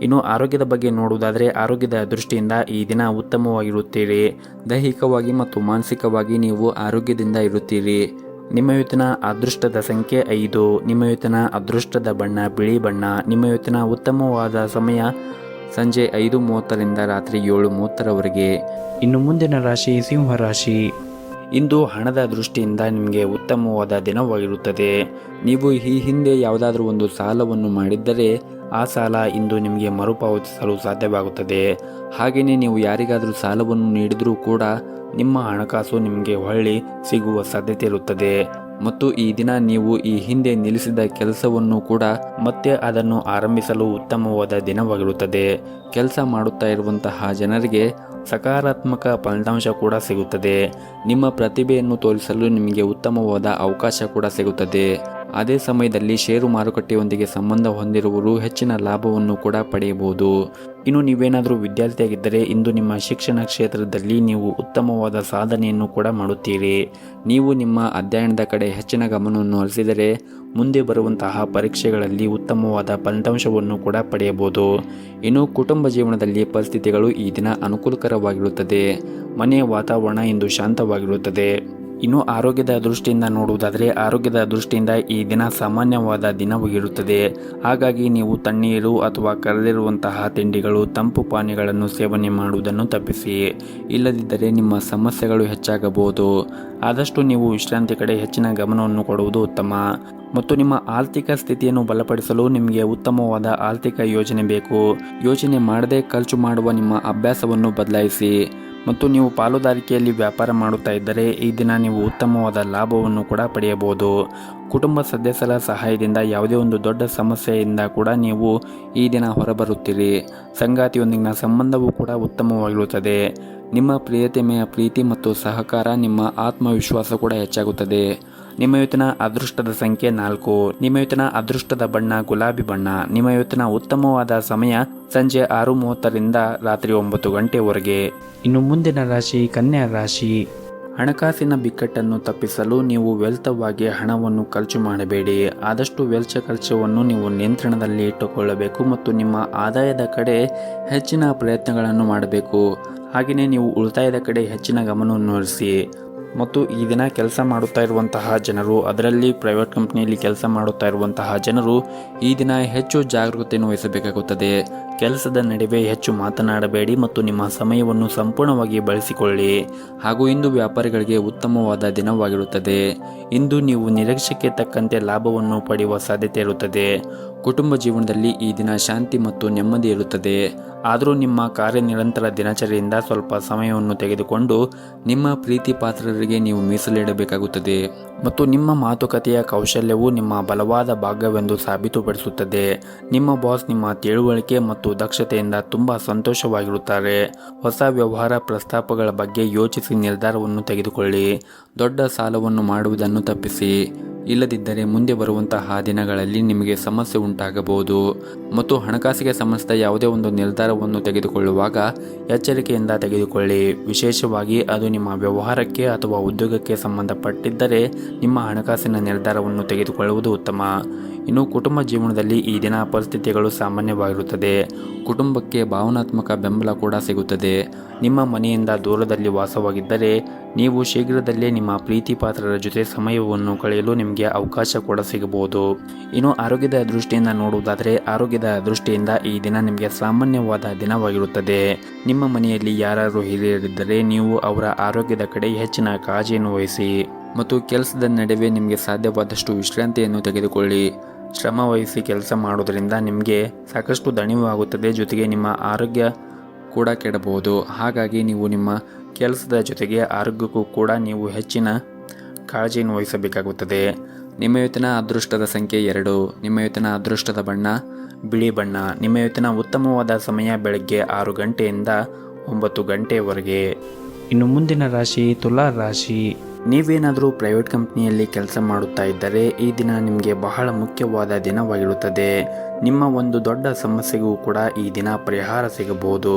ಇನ್ನು ಆರೋಗ್ಯದ ಬಗ್ಗೆ ನೋಡುವುದಾದರೆ ಆರೋಗ್ಯದ ದೃಷ್ಟಿಯಿಂದ ಈ ದಿನ ಉತ್ತಮವಾಗಿರುತ್ತೀರಿ. ದೈಹಿಕವಾಗಿ ಮತ್ತು ಮಾನಸಿಕವಾಗಿ ನೀವು ಆರೋಗ್ಯದಿಂದ ಇರುತ್ತೀರಿ. ನಿಮ್ಮ ಇವತ್ತಿನ ಅದೃಷ್ಟದ ಸಂಖ್ಯೆ 5. ನಿಮ್ಮ ಇವತ್ತಿನ ಅದೃಷ್ಟದ ಬಣ್ಣ ಬಿಳಿ ಬಣ್ಣ. ನಿಮ್ಮ ಇವತ್ತಿನ ಉತ್ತಮವಾದ ಸಮಯ ಸಂಜೆ 5:30ರಿಂದ ರಾತ್ರಿ 7:30ರವರೆಗೆ. ಇನ್ನು ಮುಂದಿನ ರಾಶಿ ಸಿಂಹ ರಾಶಿ. ಇಂದು ಹಣದ ದೃಷ್ಟಿಯಿಂದ ನಿಮಗೆ ಉತ್ತಮವಾದ ದಿನವಾಗಿರುತ್ತದೆ. ನೀವು ಈ ಹಿಂದೆ ಯಾವುದಾದ್ರೂ ಒಂದು ಸಾಲವನ್ನು ಮಾಡಿದ್ದರೆ ಆ ಸಾಲ ಇಂದು ನಿಮಗೆ ಮರುಪಾವತಿಸಲು ಸಾಧ್ಯವಾಗುತ್ತದೆ. ಹಾಗೆಯೇ ನೀವು ಯಾರಿಗಾದರೂ ಸಾಲವನ್ನು ನೀಡಿದರೂ ಕೂಡ ನಿಮ್ಮ ಹಣಕಾಸು ನಿಮಗೆ ಹೊಳ್ಳಿ ಸಿಗುವ ಸಾಧ್ಯತೆ ಇರುತ್ತದೆ. ಮತ್ತು ಈ ದಿನ ನೀವು ಈ ಹಿಂದೆ ನಿಲ್ಲಿಸಿದ ಕೆಲಸವನ್ನು ಕೂಡ ಮತ್ತೆ ಅದನ್ನು ಆರಂಭಿಸಲು ಉತ್ತಮವಾದ ದಿನವಾಗಿರುತ್ತದೆ. ಕೆಲಸ ಮಾಡುತ್ತಾ ಇರುವಂತಹ ಜನರಿಗೆ ಸಕಾರಾತ್ಮಕ ಫಲಿತಾಂಶ ಕೂಡ ಸಿಗುತ್ತದೆ. ನಿಮ್ಮ ಪ್ರತಿಭೆಯನ್ನು ತೋರಿಸಲು ನಿಮಗೆ ಉತ್ತಮವಾದ ಅವಕಾಶ ಕೂಡ ಸಿಗುತ್ತದೆ. ಅದೇ ಸಮಯದಲ್ಲಿ ಷೇರು ಮಾರುಕಟ್ಟೆಯೊಂದಿಗೆ ಸಂಬಂಧ ಹೊಂದಿರುವವರು ಹೆಚ್ಚಿನ ಲಾಭವನ್ನು ಕೂಡ ಪಡೆಯಬಹುದು. ಇನ್ನು ನೀವೇನಾದರೂ ವಿದ್ಯಾರ್ಥಿಯಾಗಿದ್ದರೆ ಇಂದು ನಿಮ್ಮ ಶಿಕ್ಷಣ ಕ್ಷೇತ್ರದಲ್ಲಿ ನೀವು ಉತ್ತಮವಾದ ಸಾಧನೆಯನ್ನು ಕೂಡ ಮಾಡುತ್ತೀರಿ. ನೀವು ನಿಮ್ಮ ಅಧ್ಯಯನದ ಕಡೆ ಹೆಚ್ಚಿನ ಗಮನವನ್ನು ಹರಿಸಿದರೆ ಮುಂದೆ ಬರುವಂತಹ ಪರೀಕ್ಷೆಗಳಲ್ಲಿ ಉತ್ತಮವಾದ ಫಲಿತಾಂಶವನ್ನು ಕೂಡ ಪಡೆಯಬಹುದು. ಇನ್ನು ಕುಟುಂಬ ಜೀವನದಲ್ಲಿ ಪರಿಸ್ಥಿತಿಗಳು ಈ ದಿನ ಅನುಕೂಲಕರವಾಗಿರುತ್ತದೆ. ಮನೆಯ ವಾತಾವರಣ ಇಂದು ಶಾಂತವಾಗಿರುತ್ತದೆ. ಇನ್ನು ಆರೋಗ್ಯದ ದೃಷ್ಟಿಯಿಂದ ನೋಡುವುದಾದರೆ ಆರೋಗ್ಯದ ದೃಷ್ಟಿಯಿಂದ ಈ ದಿನ ಸಾಮಾನ್ಯವಾದ ದಿನವಾಗಿರುತ್ತದೆ. ಹಾಗಾಗಿ ನೀವು ತಣ್ಣೀರು ಅಥವಾ ಕರೆದಿರುವಂತಹ ತಿಂಡಿಗಳು, ತಂಪು ಪಾನೀಯಗಳನ್ನು ಸೇವನೆ ಮಾಡುವುದನ್ನು ತಪ್ಪಿಸಿ. ಇಲ್ಲದಿದ್ದರೆ ನಿಮ್ಮ ಸಮಸ್ಯೆಗಳು ಹೆಚ್ಚಾಗಬಹುದು. ಆದಷ್ಟು ನೀವು ವಿಶ್ರಾಂತಿ ಕಡೆ ಹೆಚ್ಚಿನ ಗಮನವನ್ನು ಕೊಡುವುದು ಉತ್ತಮ. ಮತ್ತು ನಿಮ್ಮ ಆರ್ಥಿಕ ಸ್ಥಿತಿಯನ್ನು ಬಲಪಡಿಸಲು ನಿಮಗೆ ಉತ್ತಮವಾದ ಆರ್ಥಿಕ ಯೋಜನೆ ಬೇಕು. ಯೋಚನೆ ಮಾಡದೆ ಖರ್ಚು ಮಾಡುವ ನಿಮ್ಮ ಅಭ್ಯಾಸವನ್ನು ಬದಲಾಯಿಸಿ. ಮತ್ತು ನೀವು ಪಾಲುದಾರಿಕೆಯಲ್ಲಿ ವ್ಯಾಪಾರ ಮಾಡುತ್ತಾ ಇದ್ದರೆ ಈ ದಿನ ನೀವು ಉತ್ತಮವಾದ ಲಾಭವನ್ನು ಕೂಡ ಪಡೆಯಬಹುದು. ಕುಟುಂಬ ಸದಸ್ಯರ ಸಹಾಯದಿಂದ ಯಾವುದೇ ಒಂದು ದೊಡ್ಡ ಸಮಸ್ಯೆಯಿಂದ ಕೂಡ ನೀವು ಈ ದಿನ ಹೊರಬರುತ್ತೀರಿ. ಸಂಗಾತಿಯೊಂದಿಗಿನ ಸಂಬಂಧವೂ ಕೂಡ ಉತ್ತಮವಾಗಿರುತ್ತದೆ. ನಿಮ್ಮ ಪ್ರಿಯತೆಮೆಯ ಪ್ರೀತಿ ಮತ್ತು ಸಹಕಾರ, ನಿಮ್ಮ ಆತ್ಮವಿಶ್ವಾಸ ಕೂಡ ಹೆಚ್ಚಾಗುತ್ತದೆ. ನಿಮ್ಮ ಇವತ್ತಿನ ಅದೃಷ್ಟದ ಸಂಖ್ಯೆ 4. ನಿಮ್ಮ ಇವತ್ತಿನ ಅದೃಷ್ಟದ ಬಣ್ಣ ಗುಲಾಬಿ ಬಣ್ಣ. ನಿಮ್ಮ ಇವತ್ತಿನ ಉತ್ತಮವಾದ ಸಮಯ ಸಂಜೆ 6:30ರಿಂದ ರಾತ್ರಿ 9 ಗಂಟೆವರೆಗೆ. ಇನ್ನು ಮುಂದಿನ ರಾಶಿ ಕನ್ಯಾ ರಾಶಿ. ಹಣಕಾಸಿನ ಬಿಕ್ಕಟ್ಟನ್ನು ತಪ್ಪಿಸಲು ನೀವು ವ್ಯರ್ಥವಾಗಿ ಹಣವನ್ನು ಖರ್ಚು ಮಾಡಬೇಡಿ. ಆದಷ್ಟು ವೆಚ್ಚ ಖರ್ಚವನ್ನು ನೀವು ನಿಯಂತ್ರಣದಲ್ಲಿ ಇಟ್ಟುಕೊಳ್ಳಬೇಕು ಮತ್ತು ನಿಮ್ಮ ಆದಾಯದ ಕಡೆ ಹೆಚ್ಚಿನ ಪ್ರಯತ್ನಗಳನ್ನು ಮಾಡಬೇಕು. ಹಾಗೆಯೇ ನೀವು ಉಳಿತಾಯದ ಕಡೆ ಹೆಚ್ಚಿನ ಗಮನವನ್ನು ಹರಿಸಿ. ಮತ್ತು ಈ ದಿನ ಕೆಲಸ ಮಾಡುತ್ತಾ ಇರುವಂತಹ ಜನರು, ಅದರಲ್ಲಿ ಪ್ರೈವೇಟ್ ಕಂಪ್ನಿಯಲ್ಲಿ ಕೆಲಸ ಮಾಡುತ್ತಾ ಇರುವಂತಹ ಜನರು ಈ ದಿನ ಹೆಚ್ಚು ಜಾಗರೂಕತೆಯನ್ನು ವಹಿಸಬೇಕಾಗುತ್ತದೆ. ಕೆಲಸದ ನಡುವೆ ಹೆಚ್ಚು ಮಾತನಾಡಬೇಡಿ ಮತ್ತು ನಿಮ್ಮ ಸಮಯವನ್ನು ಸಂಪೂರ್ಣವಾಗಿ ಬಳಸಿಕೊಳ್ಳಿ. ಹಾಗೂ ಇಂದು ವ್ಯಾಪಾರಿಗಳಿಗೆ ಉತ್ತಮವಾದ ದಿನವಾಗಿರುತ್ತದೆ. ಇಂದು ನೀವು ನಿರೀಕ್ಷೆಗೆ ತಕ್ಕಂತೆ ಲಾಭವನ್ನು ಪಡೆಯುವ ಸಾಧ್ಯತೆ ಇರುತ್ತದೆ. ಕುಟುಂಬ ಜೀವನದಲ್ಲಿ ಈ ದಿನ ಶಾಂತಿ ಮತ್ತು ನೆಮ್ಮದಿ ಇರುತ್ತದೆ. ಆದರೂ ನಿಮ್ಮ ಕಾರ್ಯನಿರಂತರ ದಿನಚರಿಯಿಂದ ಸ್ವಲ್ಪ ಸಮಯವನ್ನು ತೆಗೆದುಕೊಂಡು ನಿಮ್ಮ ಪ್ರೀತಿ ಪಾತ್ರರಿಗೆ ನೀವು ಮೀಸಲಿಡಬೇಕಾಗುತ್ತದೆ. ಮತ್ತು ನಿಮ್ಮ ಮಾತುಕತೆಯ ಕೌಶಲ್ಯವು ನಿಮ್ಮ ಬಲವಾದ ಭಾಗವೆಂದು ಸಾಬೀತುಪಡಿಸುತ್ತದೆ. ನಿಮ್ಮ ಬಾಸ್ ನಿಮ್ಮ ತಿಳುವಳಿಕೆ ಮತ್ತು ದಕ್ಷತೆಯಿಂದ ತುಂಬ ಸಂತೋಷವಾಗಿರುತ್ತಾರೆ. ಹೊಸ ವ್ಯವಹಾರ ಪ್ರಸ್ತಾಪಗಳ ಬಗ್ಗೆ ಯೋಚಿಸಿ ನಿರ್ಧಾರವನ್ನು ತೆಗೆದುಕೊಳ್ಳಿ. ದೊಡ್ಡ ಸಾಲವನ್ನು ಮಾಡುವುದನ್ನು ತಪ್ಪಿಸಿ. ಇಲ್ಲದಿದ್ದರೆ ಮುಂದೆ ಬರುವಂತಹ ದಿನಗಳಲ್ಲಿ ನಿಮಗೆ ಸಮಸ್ಯೆ ಉಂಟಾಗಬಹುದು. ಮತ್ತು ಹಣಕಾಸಿಗೆ ಸಂಬಂಧಿಸಿದ ಯಾವುದೇ ಒಂದು ನಿರ್ಧಾರವನ್ನು ತೆಗೆದುಕೊಳ್ಳುವಾಗ ಎಚ್ಚರಿಕೆಯಿಂದ ತೆಗೆದುಕೊಳ್ಳಿ. ವಿಶೇಷವಾಗಿ ಅದು ನಿಮ್ಮ ವ್ಯವಹಾರಕ್ಕೆ ಅಥವಾ ಉದ್ಯೋಗಕ್ಕೆ ಸಂಬಂಧಪಟ್ಟಿದ್ದರೆ ನಿಮ್ಮ ಹಣಕಾಸಿನ ನಿರ್ಧಾರವನ್ನು ತೆಗೆದುಕೊಳ್ಳುವುದು ಉತ್ತಮ. ಇನ್ನು ಕುಟುಂಬ ಜೀವನದಲ್ಲಿ ಈ ದಿನ ಪರಿಸ್ಥಿತಿಗಳು ಸಾಮಾನ್ಯವಾಗಿರುತ್ತದೆ. ಕುಟುಂಬಕ್ಕೆ ಭಾವನಾತ್ಮಕ ಬೆಂಬಲ ಕೂಡ ಸಿಗುತ್ತದೆ. ನಿಮ್ಮ ಮನೆಯಿಂದ ದೂರದಲ್ಲಿ ವಾಸವಾಗಿದ್ದರೆ ನೀವು ಶೀಘ್ರದಲ್ಲೇ ನಿಮ್ಮ ಪ್ರೀತಿ ಪಾತ್ರರ ಜೊತೆ ಸಮಯವನ್ನು ಕಳೆಯಲು ನಿಮಗೆ ಅವಕಾಶ ಕೂಡ ಸಿಗಬಹುದು. ಇನ್ನು ಆರೋಗ್ಯದ ದೃಷ್ಟಿಯಿಂದ ನೋಡುವುದಾದರೆ ಆರೋಗ್ಯದ ದೃಷ್ಟಿಯಿಂದ ಈ ದಿನ ನಿಮಗೆ ಸಾಮಾನ್ಯವಾದ ದಿನವಾಗಿರುತ್ತದೆ. ನಿಮ್ಮ ಮನೆಯಲ್ಲಿ ಯಾರು ಹಿರಿಯರಿದ್ದರೆ ನೀವು ಅವರ ಆರೋಗ್ಯದ ಕಡೆ ಹೆಚ್ಚಿನ ಕಾಳಜಿಯನ್ನು ವಹಿಸಿ. ಮತ್ತು ಕೆಲಸದ ನಡುವೆ ನಿಮಗೆ ಸಾಧ್ಯವಾದಷ್ಟು ವಿಶ್ರಾಂತಿಯನ್ನು ತೆಗೆದುಕೊಳ್ಳಿ. ಶ್ರಮ ವಹಿಸಿ ಕೆಲಸ ಮಾಡೋದರಿಂದ ನಿಮಗೆ ಸಾಕಷ್ಟು ದಣಿವು ಆಗುತ್ತದೆ. ಜೊತೆಗೆ ನಿಮ್ಮ ಆರೋಗ್ಯ ಕೂಡ ಕೆಡಬಹುದು. ಹಾಗಾಗಿ ನೀವು ನಿಮ್ಮ ಕೆಲಸದ ಜೊತೆಗೆ ಆರೋಗ್ಯಕ್ಕೂ ಕೂಡ ನೀವು ಹೆಚ್ಚಿನ ಕಾಳಜಿಯನ್ನು ವಹಿಸಬೇಕಾಗುತ್ತದೆ. ನಿಮ್ಮ ಇವತ್ತಿನ ಅದೃಷ್ಟದ ಸಂಖ್ಯೆ 2. ನಿಮ್ಮ ಇವತ್ತಿನ ಅದೃಷ್ಟದ ಬಣ್ಣ ಬಿಳಿ ಬಣ್ಣ. ನಿಮ್ಮ ಇವತ್ತಿನ ಉತ್ತಮವಾದ ಸಮಯ ಬೆಳಗ್ಗೆ 6 ಗಂಟೆಯಿಂದ 9 ಗಂಟೆವರೆಗೆ. ಇನ್ನು ಮುಂದಿನ ರಾಶಿ ತುಲಾ ರಾಶಿ. ನೀವೇನಾದರೂ ಪ್ರೈವೇಟ್ ಕಂಪ್ನಿಯಲ್ಲಿ ಕೆಲಸ ಮಾಡುತ್ತಾ ಇದ್ದರೆ ಈ ದಿನ ನಿಮಗೆ ಬಹಳ ಮುಖ್ಯವಾದ ದಿನವಾಗಿರುತ್ತದೆ. ನಿಮ್ಮ ಒಂದು ದೊಡ್ಡ ಸಮಸ್ಯೆಗೂ ಕೂಡ ಈ ದಿನ ಪರಿಹಾರ ಸಿಗಬಹುದು.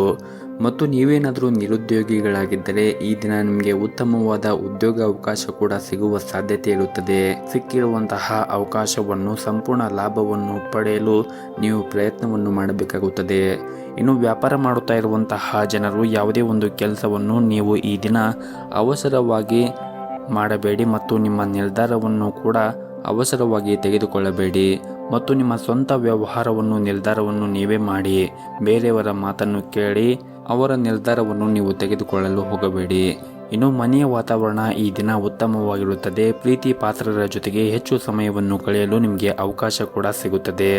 ಮತ್ತು ನೀವೇನಾದರೂ ನಿರುದ್ಯೋಗಿಗಳಾಗಿದ್ದರೆ ಈ ದಿನ ನಿಮಗೆ ಉತ್ತಮವಾದ ಉದ್ಯೋಗ ಅವಕಾಶ ಕೂಡ ಸಿಗುವ ಸಾಧ್ಯತೆ ಇರುತ್ತದೆ. ಸಿಕ್ಕಿರುವಂತಹ ಅವಕಾಶವನ್ನು ಸಂಪೂರ್ಣ ಲಾಭವನ್ನು ಪಡೆಯಲು ನೀವು ಪ್ರಯತ್ನವನ್ನು ಮಾಡಬೇಕಾಗುತ್ತದೆ. ಇನ್ನು ವ್ಯಾಪಾರ ಮಾಡುತ್ತಾ ಇರುವಂತಹ ಜನರು ಯಾವುದೇ ಒಂದು ಕೆಲಸವನ್ನು ನೀವು ಈ ದಿನ ಅವಸರವಾಗಿ ಮಾಡಬೇಡಿ ಮತ್ತು ನಿಮ್ಮ ನಿರ್ಧಾರವನ್ನು ಕೂಡ ಅವಸರವಾಗಿ ತೆಗೆದುಕೊಳ್ಳಬೇಡಿ ಮತ್ತು ನಿಮ್ಮ ಸ್ವಂತ ನಿರ್ಧಾರವನ್ನು ನೀವೇ ಮಾಡಿ. ಬೇರೆಯವರ ಮಾತನ್ನು ಕೇಳಿ ಅವರ ನಿರ್ಧಾರವನ್ನು ನೀವು ತೆಗೆದುಕೊಳ್ಳಲು ಹೋಗಬೇಡಿ. ಇನ್ನು ಮನೆಯ ವಾತಾವರಣ ಈ ದಿನ ಉತ್ತಮವಾಗಿರುತ್ತದೆ. ಪ್ರೀತಿ ಪಾತ್ರರ ಜೊತೆಗೆ ಹೆಚ್ಚು ಸಮಯವನ್ನು ಕಳೆಯಲು ನಿಮಗೆ ಅವಕಾಶ ಕೂಡ ಸಿಗುತ್ತದೆ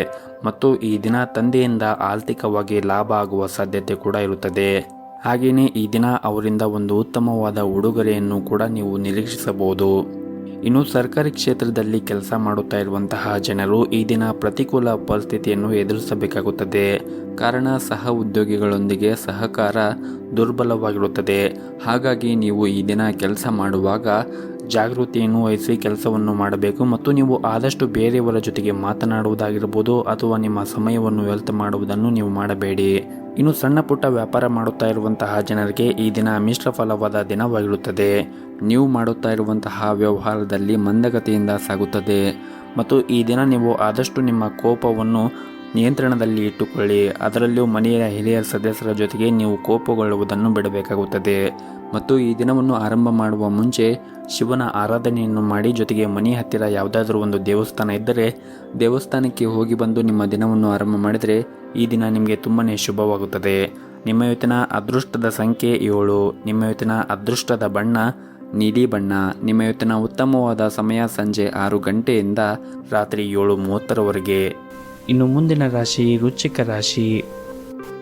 ಮತ್ತು ಈ ದಿನ ತಂದೆಯಿಂದ ಆರ್ಥಿಕವಾಗಿ ಲಾಭ ಆಗುವ ಸಾಧ್ಯತೆ ಕೂಡ ಇರುತ್ತದೆ. ಹಾಗೆಯೇ ಈ ದಿನ ಅವರಿಂದ ಒಂದು ಉತ್ತಮವಾದ ಉಡುಗೊರೆಯನ್ನು ಕೂಡ ನೀವು ನಿರೀಕ್ಷಿಸಬಹುದು. ಇನ್ನು ಸರ್ಕಾರಿ ಕ್ಷೇತ್ರದಲ್ಲಿ ಕೆಲಸ ಮಾಡುತ್ತಾ ಇರುವಂತಹ ಜನರು ಈ ದಿನ ಪ್ರತಿಕೂಲ ಪರಿಸ್ಥಿತಿಯನ್ನು ಎದುರಿಸಬೇಕಾಗುತ್ತದೆ. ಕಾರಣ ಸಹ ಉದ್ಯೋಗಿಗಳೊಂದಿಗೆ ಸಹಕಾರ ದುರ್ಬಲವಾಗಿರುತ್ತದೆ. ಹಾಗಾಗಿ ನೀವು ಈ ದಿನ ಕೆಲಸ ಮಾಡುವಾಗ ಜಾಗೃತಿಯನ್ನು ವಹಿಸಿ ಕೆಲಸವನ್ನು ಮಾಡಬೇಕು ಮತ್ತು ನೀವು ಆದಷ್ಟು ಬೇರೆಯವರ ಜೊತೆಗೆ ಮಾತನಾಡುವುದಾಗಿರ್ಬೋದು ಅಥವಾ ನಿಮ್ಮ ಸಮಯವನ್ನು ವ್ಯರ್ಥ ಮಾಡುವುದನ್ನು ನೀವು ಮಾಡಬೇಡಿ. ಇನ್ನು ಸಣ್ಣ ಪುಟ್ಟ ವ್ಯಾಪಾರ ಮಾಡುತ್ತಾ ಇರುವಂತಹ ಜನರಿಗೆ ಈ ದಿನ ಮಿಶ್ರ ಫಲವಾದ ದಿನವಾಗಿರುತ್ತದೆ. ನೀವು ಮಾಡುತ್ತಾ ಇರುವಂತಹ ವ್ಯವಹಾರದಲ್ಲಿ ಮಂದಗತಿಯಿಂದ ಸಾಗುತ್ತದೆ ಮತ್ತು ಈ ದಿನ ನೀವು ಆದಷ್ಟು ನಿಮ್ಮ ಕೋಪವನ್ನು ನಿಯಂತ್ರಣದಲ್ಲಿ ಇಟ್ಟುಕೊಳ್ಳಿ. ಅದರಲ್ಲೂ ಮನೆಯ ಹಿರಿಯ ಸದಸ್ಯರ ಜೊತೆಗೆ ನೀವು ಕೋಪಗೊಳ್ಳುವುದನ್ನು ಬಿಡಬೇಕಾಗುತ್ತದೆ ಮತ್ತು ಈ ದಿನವನ್ನು ಆರಂಭ ಮಾಡುವ ಮುಂಚೆ ಶಿವನ ಆರಾಧನೆಯನ್ನು ಮಾಡಿ, ಜೊತೆಗೆ ಮನೆಯ ಹತ್ತಿರ ಯಾವುದಾದ್ರೂ ಒಂದು ದೇವಸ್ಥಾನ ಇದ್ದರೆ ದೇವಸ್ಥಾನಕ್ಕೆ ಹೋಗಿ ಬಂದು ನಿಮ್ಮ ದಿನವನ್ನು ಆರಂಭ ಮಾಡಿದರೆ ಈ ದಿನ ನಿಮಗೆ ತುಂಬಾ ಶುಭವಾಗುತ್ತದೆ. ನಿಮ್ಮ ಇವತ್ತಿನ ಅದೃಷ್ಟದ ಸಂಖ್ಯೆ 7. ನಿಮ್ಮ ಇವತ್ತಿನ ಅದೃಷ್ಟದ ಬಣ್ಣ ನೀಲಿ ಬಣ್ಣ. ನಿಮ್ಮ ಇವತ್ತಿನ ಉತ್ತಮವಾದ ಸಮಯ ಸಂಜೆ 6 ಗಂಟೆಯಿಂದ ರಾತ್ರಿ 7:30ರವರೆಗೆ. ಇನ್ನು ಮುಂದಿನ ರಾಶಿ ವೃಶ್ಚಿಕ ರಾಶಿ.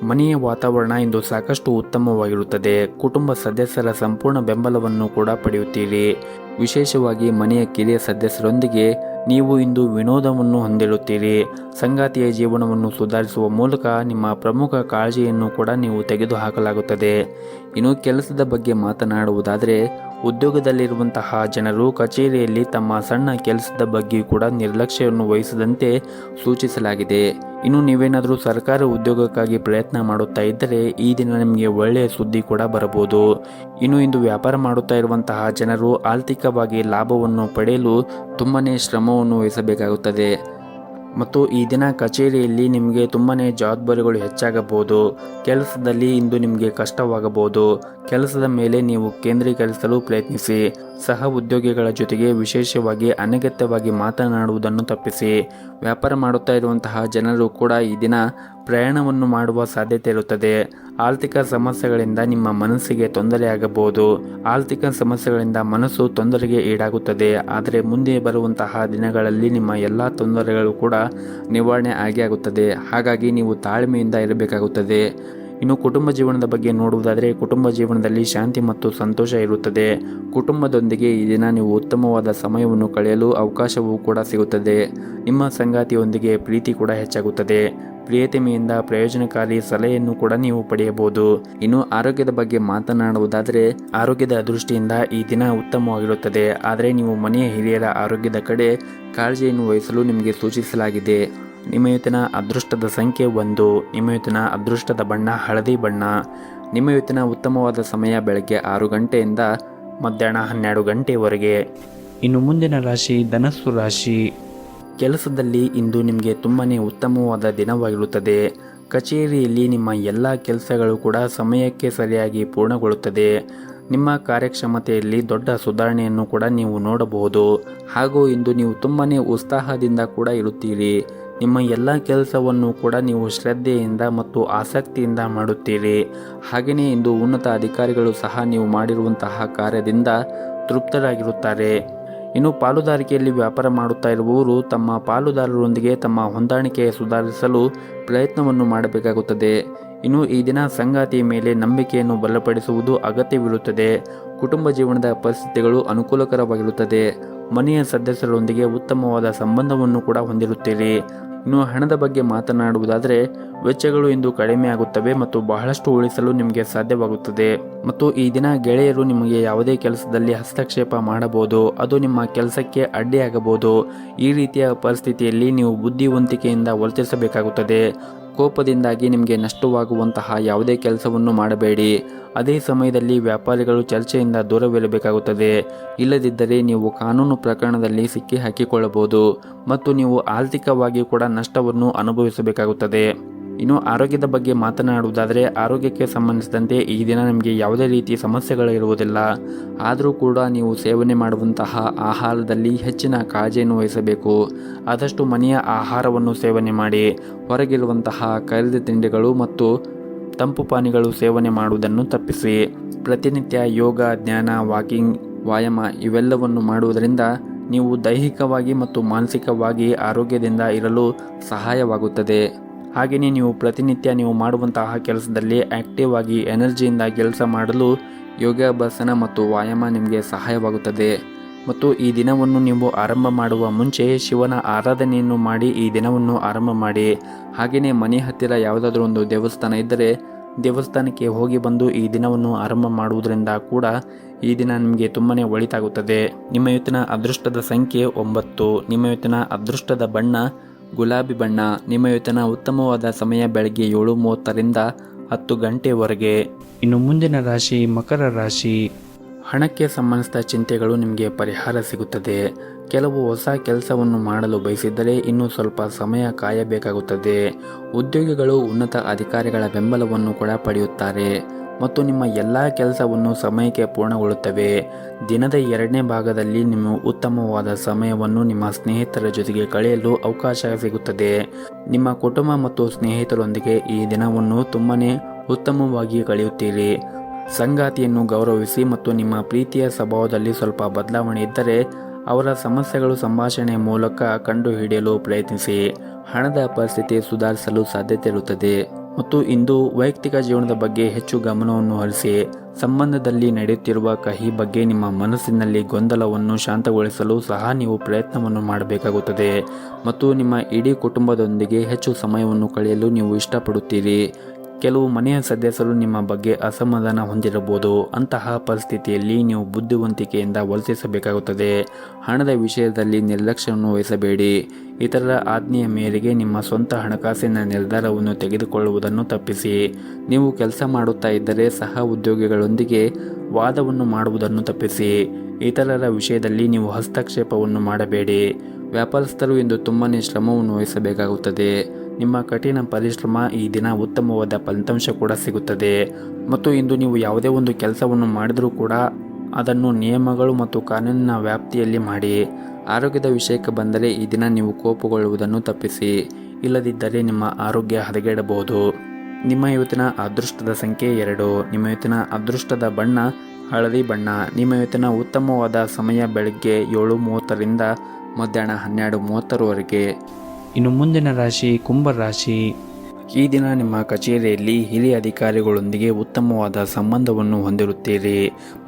ಮನೆಯ ವಾತಾವರಣ ಇಂದು ಸಾಕಷ್ಟು ಉತ್ತಮವಾಗಿರುತ್ತದೆ. ಕುಟುಂಬ ಸದಸ್ಯರ ಸಂಪೂರ್ಣ ಬೆಂಬಲವನ್ನು ಕೂಡ ಪಡೆಯುತ್ತೀರಿ. ವಿಶೇಷವಾಗಿ ಮನೆಯ ಕಿರಿಯ ಸದಸ್ಯರೊಂದಿಗೆ ನೀವು ಇಂದು ವಿನೋದವನ್ನು ಹೊಂದಿರುತ್ತೀರಿ. ಸಂಗಾತಿಯ ಜೀವನವನ್ನು ಸುಧಾರಿಸುವ ಮೂಲಕ ನಿಮ್ಮ ಪ್ರಮುಖ ಕಾಳಜಿಯನ್ನು ಕೂಡ ನೀವು ತೆಗೆದುಹಾಕಲಾಗುತ್ತದೆ. ಇನ್ನು ಕೆಲಸದ ಬಗ್ಗೆ ಮಾತನಾಡುವುದಾದರೆ ಉದ್ಯೋಗದಲ್ಲಿರುವಂತಹ ಜನರು ಕಚೇರಿಯಲ್ಲಿ ತಮ್ಮ ಸಣ್ಣ ಕೆಲಸದ ಬಗ್ಗೆ ಕೂಡ ನಿರ್ಲಕ್ಷ್ಯವನ್ನು ವಹಿಸದಂತೆ ಸೂಚಿಸಲಾಗಿದೆ. ಇನ್ನು ನೀವೇನಾದರೂ ಸರ್ಕಾರಿ ಉದ್ಯೋಗಕ್ಕಾಗಿ ಪ್ರಯತ್ನ ಮಾಡುತ್ತಾ ಇದ್ದರೆ ಈ ದಿನ ನಿಮಗೆ ಒಳ್ಳೆಯ ಸುದ್ದಿ ಕೂಡ ಬರಬಹುದು. ಇನ್ನು ಇಂದು ವ್ಯಾಪಾರ ಮಾಡುತ್ತಾ ಇರುವಂತಹ ಜನರು ಆರ್ಥಿಕವಾಗಿ ಲಾಭವನ್ನು ಪಡೆಯಲು ತುಂಬಾ ಶ್ರಮವನ್ನು ವಹಿಸಬೇಕಾಗುತ್ತದೆ ಮತ್ತು ಈ ದಿನ ಕಚೇರಿಯಲ್ಲಿ ನಿಮಗೆ ತುಂಬಾ ಜವಾಬ್ದಾರಿಗಳು ಹೆಚ್ಚಾಗಬಹುದು. ಕೆಲಸದಲ್ಲಿ ಇಂದು ನಿಮಗೆ ಕಷ್ಟವಾಗಬಹುದು. ಕೆಲಸದ ಮೇಲೆ ನೀವು ಕೇಂದ್ರೀಕರಿಸಲು ಪ್ರಯತ್ನಿಸಿ. ಸಹ ಉದ್ಯೋಗಿಗಳ ಜೊತೆಗೆ ವಿಶೇಷವಾಗಿ ಅನಗತ್ಯವಾಗಿ ಮಾತನಾಡುವುದನ್ನು ತಪ್ಪಿಸಿ. ವ್ಯಾಪಾರ ಮಾಡುತ್ತಾ ಇರುವಂತಹ ಜನರು ಕೂಡ ಈ ದಿನ ಪ್ರಯಾಣವನ್ನು ಮಾಡುವ ಸಾಧ್ಯತೆ ಇರುತ್ತದೆ. ಆರ್ಥಿಕ ಸಮಸ್ಯೆಗಳಿಂದ ನಿಮ್ಮ ಮನಸ್ಸಿಗೆ ತೊಂದರೆಯಾಗಬಹುದು. ಆರ್ಥಿಕ ಸಮಸ್ಯೆಗಳಿಂದ ಮನಸ್ಸು ತೊಂದರೆಗೆ ಈಡಾಗುತ್ತದೆ. ಆದರೆ ಮುಂದೆ ಬರುವಂತಹ ದಿನಗಳಲ್ಲಿ ನಿಮ್ಮ ಎಲ್ಲ ತೊಂದರೆಗಳು ಕೂಡ ನಿವಾರಣೆ ಆಗುತ್ತದೆ. ಹಾಗಾಗಿ ನೀವು ತಾಳ್ಮೆಯಿಂದ ಇರಬೇಕಾಗುತ್ತದೆ. ಇನ್ನು ಕುಟುಂಬ ಜೀವನದ ಬಗ್ಗೆ ನೋಡುವುದಾದರೆ ಕುಟುಂಬ ಜೀವನದಲ್ಲಿ ಶಾಂತಿ ಮತ್ತು ಸಂತೋಷ ಇರುತ್ತದೆ. ಕುಟುಂಬದೊಂದಿಗೆ ಈ ದಿನ ನೀವು ಉತ್ತಮವಾದ ಸಮಯವನ್ನು ಕಳೆಯಲು ಅವಕಾಶವೂ ಕೂಡ ಸಿಗುತ್ತದೆ. ನಿಮ್ಮ ಸಂಗಾತಿಯೊಂದಿಗೆ ಪ್ರೀತಿ ಕೂಡ ಹೆಚ್ಚಾಗುತ್ತದೆ. ಪ್ರಿಯತಮೆಯಿಂದ ಪ್ರಯೋಜನಕಾರಿ ಸಲಹೆಯನ್ನು ಕೂಡ ನೀವು ಪಡೆಯಬಹುದು. ಇನ್ನು ಆರೋಗ್ಯದ ಬಗ್ಗೆ ಮಾತನಾಡುವುದಾದರೆ ಆರೋಗ್ಯದ ದೃಷ್ಟಿಯಿಂದ ಈ ದಿನ ಉತ್ತಮವಾಗಿರುತ್ತದೆ. ಆದರೆ ನೀವು ಮನೆಯ ಹಿರಿಯರ ಆರೋಗ್ಯದ ಕಡೆ ಕಾಳಜಿಯನ್ನು ವಹಿಸಲು ನಿಮಗೆ ಸೂಚಿಸಲಾಗಿದೆ. ನಿಮ್ಮ ಇವತ್ತಿನ ಅದೃಷ್ಟದ ಸಂಖ್ಯೆ 1. ನಿಮ್ಮ ಇವತ್ತಿನ ಅದೃಷ್ಟದ ಬಣ್ಣ ಹಳದಿ ಬಣ್ಣ. ನಿಮ್ಮ ಇವತ್ತಿನ ಉತ್ತಮವಾದ ಸಮಯ ಬೆಳಗ್ಗೆ 6 ಗಂಟೆಯಿಂದ ಮಧ್ಯಾಹ್ನ 12 ಗಂಟೆವರೆಗೆ. ಇನ್ನು ಮುಂದಿನ ರಾಶಿ ಧನಸ್ಸು ರಾಶಿ. ಕೆಲಸದಲ್ಲಿ ಇಂದು ನಿಮಗೆ ತುಂಬಾ ಉತ್ತಮವಾದ ದಿನವಾಗಿರುತ್ತದೆ. ಕಚೇರಿಯಲ್ಲಿ ನಿಮ್ಮ ಎಲ್ಲ ಕೆಲಸಗಳು ಕೂಡ ಸಮಯಕ್ಕೆ ಸರಿಯಾಗಿ ಪೂರ್ಣಗೊಳ್ಳುತ್ತದೆ. ನಿಮ್ಮ ಕಾರ್ಯಕ್ಷಮತೆಯಲ್ಲಿ ದೊಡ್ಡ ಸುಧಾರಣೆಯನ್ನು ಕೂಡ ನೀವು ನೋಡಬಹುದು. ಹಾಗೂ ಇಂದು ನೀವು ತುಂಬಾ ಉತ್ಸಾಹದಿಂದ ಕೂಡ ಇರುತ್ತೀರಿ. ನಿಮ್ಮ ಎಲ್ಲ ಕೆಲಸವನ್ನು ಕೂಡ ನೀವು ಶ್ರದ್ಧೆಯಿಂದ ಮತ್ತು ಆಸಕ್ತಿಯಿಂದ ಮಾಡುತ್ತೀರಿ. ಹಾಗೆಯೇ ಇಂದು ಉನ್ನತ ಅಧಿಕಾರಿಗಳು ಸಹ ನೀವು ಮಾಡಿರುವಂತಹ ಕಾರ್ಯದಿಂದ ತೃಪ್ತರಾಗಿರುತ್ತಾರೆ. ಇನ್ನು ಪಾಲುದಾರಿಕೆಯಲ್ಲಿ ವ್ಯಾಪಾರ ಮಾಡುತ್ತಾ ಇರುವವರು ತಮ್ಮ ಪಾಲುದಾರರೊಂದಿಗೆ ತಮ್ಮ ಹೊಂದಾಣಿಕೆ ಸುಧಾರಿಸಲು ಪ್ರಯತ್ನವನ್ನು ಮಾಡಬೇಕಾಗುತ್ತದೆ. ಇನ್ನು ಈ ದಿನ ಸಂಗಾತಿಯ ಮೇಲೆ ನಂಬಿಕೆಯನ್ನು ಬಲಪಡಿಸುವುದು ಅಗತ್ಯವಿರುತ್ತದೆ. ಕುಟುಂಬ ಜೀವನದ ಪರಿಸ್ಥಿತಿಗಳು ಅನುಕೂಲಕರವಾಗಿರುತ್ತದೆ. ಮನೆಯ ಸದಸ್ಯರೊಂದಿಗೆ ಉತ್ತಮವಾದ ಸಂಬಂಧವನ್ನು ಕೂಡ ಹೊಂದಿರುತ್ತೀರಿ. ಇನ್ನು ಹಣದ ಬಗ್ಗೆ ಮಾತನಾಡುವುದಾದರೆ ವೆಚ್ಚಗಳು ಇಂದು ಕಡಿಮೆ ಆಗುತ್ತವೆ ಮತ್ತು ಬಹಳಷ್ಟು ಉಳಿಸಲು ನಿಮಗೆ ಸಾಧ್ಯವಾಗುತ್ತದೆ. ಮತ್ತು ಈ ದಿನ ಗೆಳೆಯರು ನಿಮಗೆ ಯಾವುದೇ ಕೆಲಸದಲ್ಲಿ ಹಸ್ತಕ್ಷೇಪ ಮಾಡಬಹುದು, ಅದು ನಿಮ್ಮ ಕೆಲಸಕ್ಕೆ ಅಡ್ಡಿಯಾಗಬಹುದು. ಈ ರೀತಿಯ ಪರಿಸ್ಥಿತಿಯಲ್ಲಿ ನೀವು ಬುದ್ಧಿವಂತಿಕೆಯಿಂದ ವರ್ತಿಸಬೇಕಾಗುತ್ತದೆ. ಕೋಪದಿಂದಾಗಿ ನಿಮಗೆ ನಷ್ಟವಾಗುವಂತಹ ಯಾವುದೇ ಕೆಲಸವನ್ನು ಮಾಡಬೇಡಿ. ಅದೇ ಸಮಯದಲ್ಲಿ ವ್ಯಾಪಾರಿಗಳು ಚರ್ಚೆಯಿಂದ ದೂರವಿರಬೇಕಾಗುತ್ತದೆ. ಇಲ್ಲದಿದ್ದರೆ ನೀವು ಕಾನೂನು ಪ್ರಕರಣದಲ್ಲಿ ಸಿಕ್ಕಿ ಹಾಕಿಕೊಳ್ಳಬಹುದು ಮತ್ತು ನೀವು ಆರ್ಥಿಕವಾಗಿ ಕೂಡ ನಷ್ಟವನ್ನು ಅನುಭವಿಸಬೇಕಾಗುತ್ತದೆ. ಇನ್ನು ಆರೋಗ್ಯದ ಬಗ್ಗೆ ಮಾತನಾಡುವುದಾದರೆ ಆರೋಗ್ಯಕ್ಕೆ ಸಂಬಂಧಿಸಿದಂತೆ ಈ ದಿನ ನಿಮಗೆ ಯಾವುದೇ ರೀತಿಯ ಸಮಸ್ಯೆಗಳು ಇರುವುದಿಲ್ಲ. ಆದರೂ ಕೂಡ ನೀವು ಸೇವನೆ ಮಾಡುವಂತಹ ಆಹಾರದಲ್ಲಿ ಹೆಚ್ಚಿನ ಕಾಳಜಿಯನ್ನು ವಹಿಸಬೇಕು. ಆದಷ್ಟು ಮನೆಯ ಆಹಾರವನ್ನು ಸೇವನೆ ಮಾಡಿ. ಹೊರಗಿರುವಂತಹ ಕರಿದ ತಿಂಡಿಗಳು ಮತ್ತು ತಂಪು ಪಾನೀಯಗಳು ಸೇವನೆ ಮಾಡುವುದನ್ನು ತಪ್ಪಿಸಿ. ಪ್ರತಿನಿತ್ಯ ಯೋಗ, ಧ್ಯಾನ, ವಾಕಿಂಗ್, ವ್ಯಾಯಾಮ ಇವೆಲ್ಲವನ್ನು ಮಾಡುವುದರಿಂದ ನೀವು ದೈಹಿಕವಾಗಿ ಮತ್ತು ಮಾನಸಿಕವಾಗಿ ಆರೋಗ್ಯದಿಂದ ಇರಲು ಸಹಾಯವಾಗುತ್ತದೆ. ಹಾಗೆಯೇ ನೀವು ಪ್ರತಿನಿತ್ಯ ನೀವು ಮಾಡುವಂತಹ ಕೆಲಸದಲ್ಲಿ ಆಕ್ಟಿವ್ ಆಗಿ ಎನರ್ಜಿಯಿಂದ ಕೆಲಸ ಮಾಡಲು ಯೋಗಾಭ್ಯಾಸನ ಮತ್ತು ವ್ಯಾಯಾಮ ನಿಮಗೆ ಸಹಾಯವಾಗುತ್ತದೆ. ಮತ್ತು ಈ ದಿನವನ್ನು ನೀವು ಆರಂಭ ಮಾಡುವ ಮುಂಚೆ ಶಿವನ ಆರಾಧನೆಯನ್ನು ಮಾಡಿ ಈ ದಿನವನ್ನು ಆರಂಭ ಮಾಡಿ. ಹಾಗೆಯೇ ಮನೆ ಹತ್ತಿರ ಯಾವುದಾದ್ರೂ ಒಂದು ದೇವಸ್ಥಾನ ಇದ್ದರೆ ದೇವಸ್ಥಾನಕ್ಕೆ ಹೋಗಿ ಬಂದು ಈ ದಿನವನ್ನು ಆರಂಭ ಮಾಡುವುದರಿಂದ ಕೂಡ ಈ ದಿನ ನಿಮಗೆ ತುಂಬಾ ಒಳಿತಾಗುತ್ತದೆ. ನಿಮ್ಮ ಇವತ್ತಿನ ಅದೃಷ್ಟದ ಸಂಖ್ಯೆ 9. ನಿಮ್ಮ ಇವತ್ತಿನ ಅದೃಷ್ಟದ ಬಣ್ಣ ಗುಲಾಬಿ ಬಣ್ಣ. ನಿಮ್ಮ ಇವತ್ತಿನ ಉತ್ತಮವಾದ ಸಮಯ ಬೆಳಗ್ಗೆ 7:30ರಿಂದ 10 ಗಂಟೆವರೆಗೆ. ಇನ್ನು ಮುಂದಿನ ರಾಶಿ ಮಕರ ರಾಶಿ. ಹಣಕ್ಕೆ ಸಂಬಂಧಿಸಿದ ಚಿಂತೆಗಳು ನಿಮಗೆ ಪರಿಹಾರ ಸಿಗುತ್ತದೆ. ಕೆಲವು ಹೊಸ ಕೆಲಸವನ್ನು ಮಾಡಲು ಬಯಸಿದ್ದರೆ ಇನ್ನೂ ಸ್ವಲ್ಪ ಸಮಯ ಕಾಯಬೇಕಾಗುತ್ತದೆ. ಉದ್ಯೋಗಿಗಳು ಉನ್ನತ ಅಧಿಕಾರಿಗಳ ಬೆಂಬಲವನ್ನು ಕೂಡ ಪಡೆಯುತ್ತಾರೆ ಮತ್ತು ನಿಮ್ಮ ಎಲ್ಲ ಕೆಲಸವನ್ನು ಸಮಯಕ್ಕೆ ಪೂರ್ಣಗೊಳ್ಳುತ್ತವೆ. ದಿನದ 2ನೇ ಭಾಗದಲ್ಲಿ ನಿಮ್ಮ ಉತ್ತಮವಾದ ಸಮಯವನ್ನು ನಿಮ್ಮ ಸ್ನೇಹಿತರ ಜೊತೆಗೆ ಕಳೆಯಲು ಅವಕಾಶ ಸಿಗುತ್ತದೆ. ನಿಮ್ಮ ಕುಟುಂಬ ಮತ್ತು ಸ್ನೇಹಿತರೊಂದಿಗೆ ಈ ದಿನವನ್ನು ತುಂಬಾ ಉತ್ತಮವಾಗಿ ಕಳೆಯುತ್ತೀರಿ. ಸಂಗಾತಿಯನ್ನು ಗೌರವಿಸಿ ಮತ್ತು ನಿಮ್ಮ ಪ್ರೀತಿಯ ಸ್ವಭಾವದಲ್ಲಿ ಸ್ವಲ್ಪ ಬದಲಾವಣೆ ಇದ್ದರೆ ಅವರ ಸಮಸ್ಯೆಗಳು ಸಂಭಾಷಣೆಯ ಮೂಲಕ ಕಂಡುಹಿಡಿಯಲು ಪ್ರಯತ್ನಿಸಿ. ಹಣದ ಪರಿಸ್ಥಿತಿ ಸುಧಾರಿಸಲು ಸಾಧ್ಯತೆ ಇರುತ್ತದೆ ಮತ್ತು ಇಂದು ವೈಯಕ್ತಿಕ ಜೀವನದ ಬಗ್ಗೆ ಹೆಚ್ಚು ಗಮನವನ್ನು ಹರಿಸಿ. ಸಂಬಂಧದಲ್ಲಿ ನಡೆಯುತ್ತಿರುವ ಕಹಿ ಬಗ್ಗೆ ನಿಮ್ಮ ಮನಸ್ಸಿನಲ್ಲಿ ಗೊಂದಲವನ್ನು ಶಾಂತಗೊಳಿಸಲು ಸಹ ನೀವು ಪ್ರಯತ್ನವನ್ನು ಮಾಡಬೇಕಾಗುತ್ತದೆ ಮತ್ತು ನಿಮ್ಮ ಇಡೀ ಕುಟುಂಬದೊಂದಿಗೆ ಹೆಚ್ಚು ಸಮಯವನ್ನು ಕಳೆಯಲು ನೀವು ಇಷ್ಟಪಡುತ್ತೀರಿ. ಕೆಲವು ಮನೆಯ ಸದಸ್ಯರು ನಿಮ್ಮ ಬಗ್ಗೆ ಅಸಮಾಧಾನ ಹೊಂದಿರಬಹುದು. ಅಂತಹ ಪರಿಸ್ಥಿತಿಯಲ್ಲಿ ನೀವು ಬುದ್ಧಿವಂತಿಕೆಯಿಂದ ವರ್ತಿಸಬೇಕಾಗುತ್ತದೆ. ಹಣದ ವಿಷಯದಲ್ಲಿ ನಿರ್ಲಕ್ಷ್ಯವನ್ನು ವಹಿಸಬೇಡಿ. ಇತರರ ಆಜ್ಞೆಯ ಮೇರೆಗೆ ನಿಮ್ಮ ಸ್ವಂತ ಹಣಕಾಸಿನ ನಿರ್ಧಾರವನ್ನು ತೆಗೆದುಕೊಳ್ಳುವುದನ್ನು ತಪ್ಪಿಸಿ. ನೀವು ಕೆಲಸ ಮಾಡುತ್ತಾ ಇದ್ದರೆ ಸಹ ಉದ್ಯೋಗಿಗಳೊಂದಿಗೆ ವಾದವನ್ನು ಮಾಡುವುದನ್ನು ತಪ್ಪಿಸಿ. ಇತರರ ವಿಷಯದಲ್ಲಿ ನೀವು ಹಸ್ತಕ್ಷೇಪವನ್ನು ಮಾಡಬೇಡಿ. ವ್ಯಾಪಾರಸ್ಥರು ಇಂದು ತುಂಬಾ ಶ್ರಮವನ್ನು ವಹಿಸಬೇಕಾಗುತ್ತದೆ. ನಿಮ್ಮ ಕಠಿಣ ಪರಿಶ್ರಮ ಈ ದಿನ ಉತ್ತಮವಾದ ಫಲಿತಾಂಶ ಕೂಡ ಸಿಗುತ್ತದೆ ಮತ್ತು ಇಂದು ನೀವು ಯಾವುದೇ ಒಂದು ಕೆಲಸವನ್ನು ಮಾಡಿದರೂ ಕೂಡ ಅದನ್ನು ನಿಯಮಗಳು ಮತ್ತು ಕಾನೂನಿನ ವ್ಯಾಪ್ತಿಯಲ್ಲಿ ಮಾಡಿ. ಆರೋಗ್ಯದ ವಿಷಯಕ್ಕೆ ಬಂದರೆ ಈ ದಿನ ನೀವು ಕೋಪಗೊಳ್ಳುವುದನ್ನು ತಪ್ಪಿಸಿ. ಇಲ್ಲದಿದ್ದರೆ ನಿಮ್ಮ ಆರೋಗ್ಯ ಹದಗೆಡಬಹುದು. ನಿಮ್ಮ ಇವತ್ತಿನ ಅದೃಷ್ಟದ ಸಂಖ್ಯೆ 2. ನಿಮ್ಮ ಇವತ್ತಿನ ಅದೃಷ್ಟದ ಬಣ್ಣ ಹಳದಿ ಬಣ್ಣ. ನಿಮ್ಮ ಇವತ್ತಿನ ಉತ್ತಮವಾದ ಸಮಯ ಬೆಳಗ್ಗೆ 7:30ರಿಂದ ಮಧ್ಯಾಹ್ನ 12:30ವರೆಗೆ. ಇನ್ನು ಮುಂದಿನ ರಾಶಿ ಕುಂಭ ರಾಶಿ. ಈ ದಿನ ನಿಮ್ಮ ಕಚೇರಿಯಲ್ಲಿ ಹಿರಿಯ ಅಧಿಕಾರಿಗಳೊಂದಿಗೆ ಉತ್ತಮವಾದ ಸಂಬಂಧವನ್ನು ಹೊಂದಿರುತ್ತೀರಿ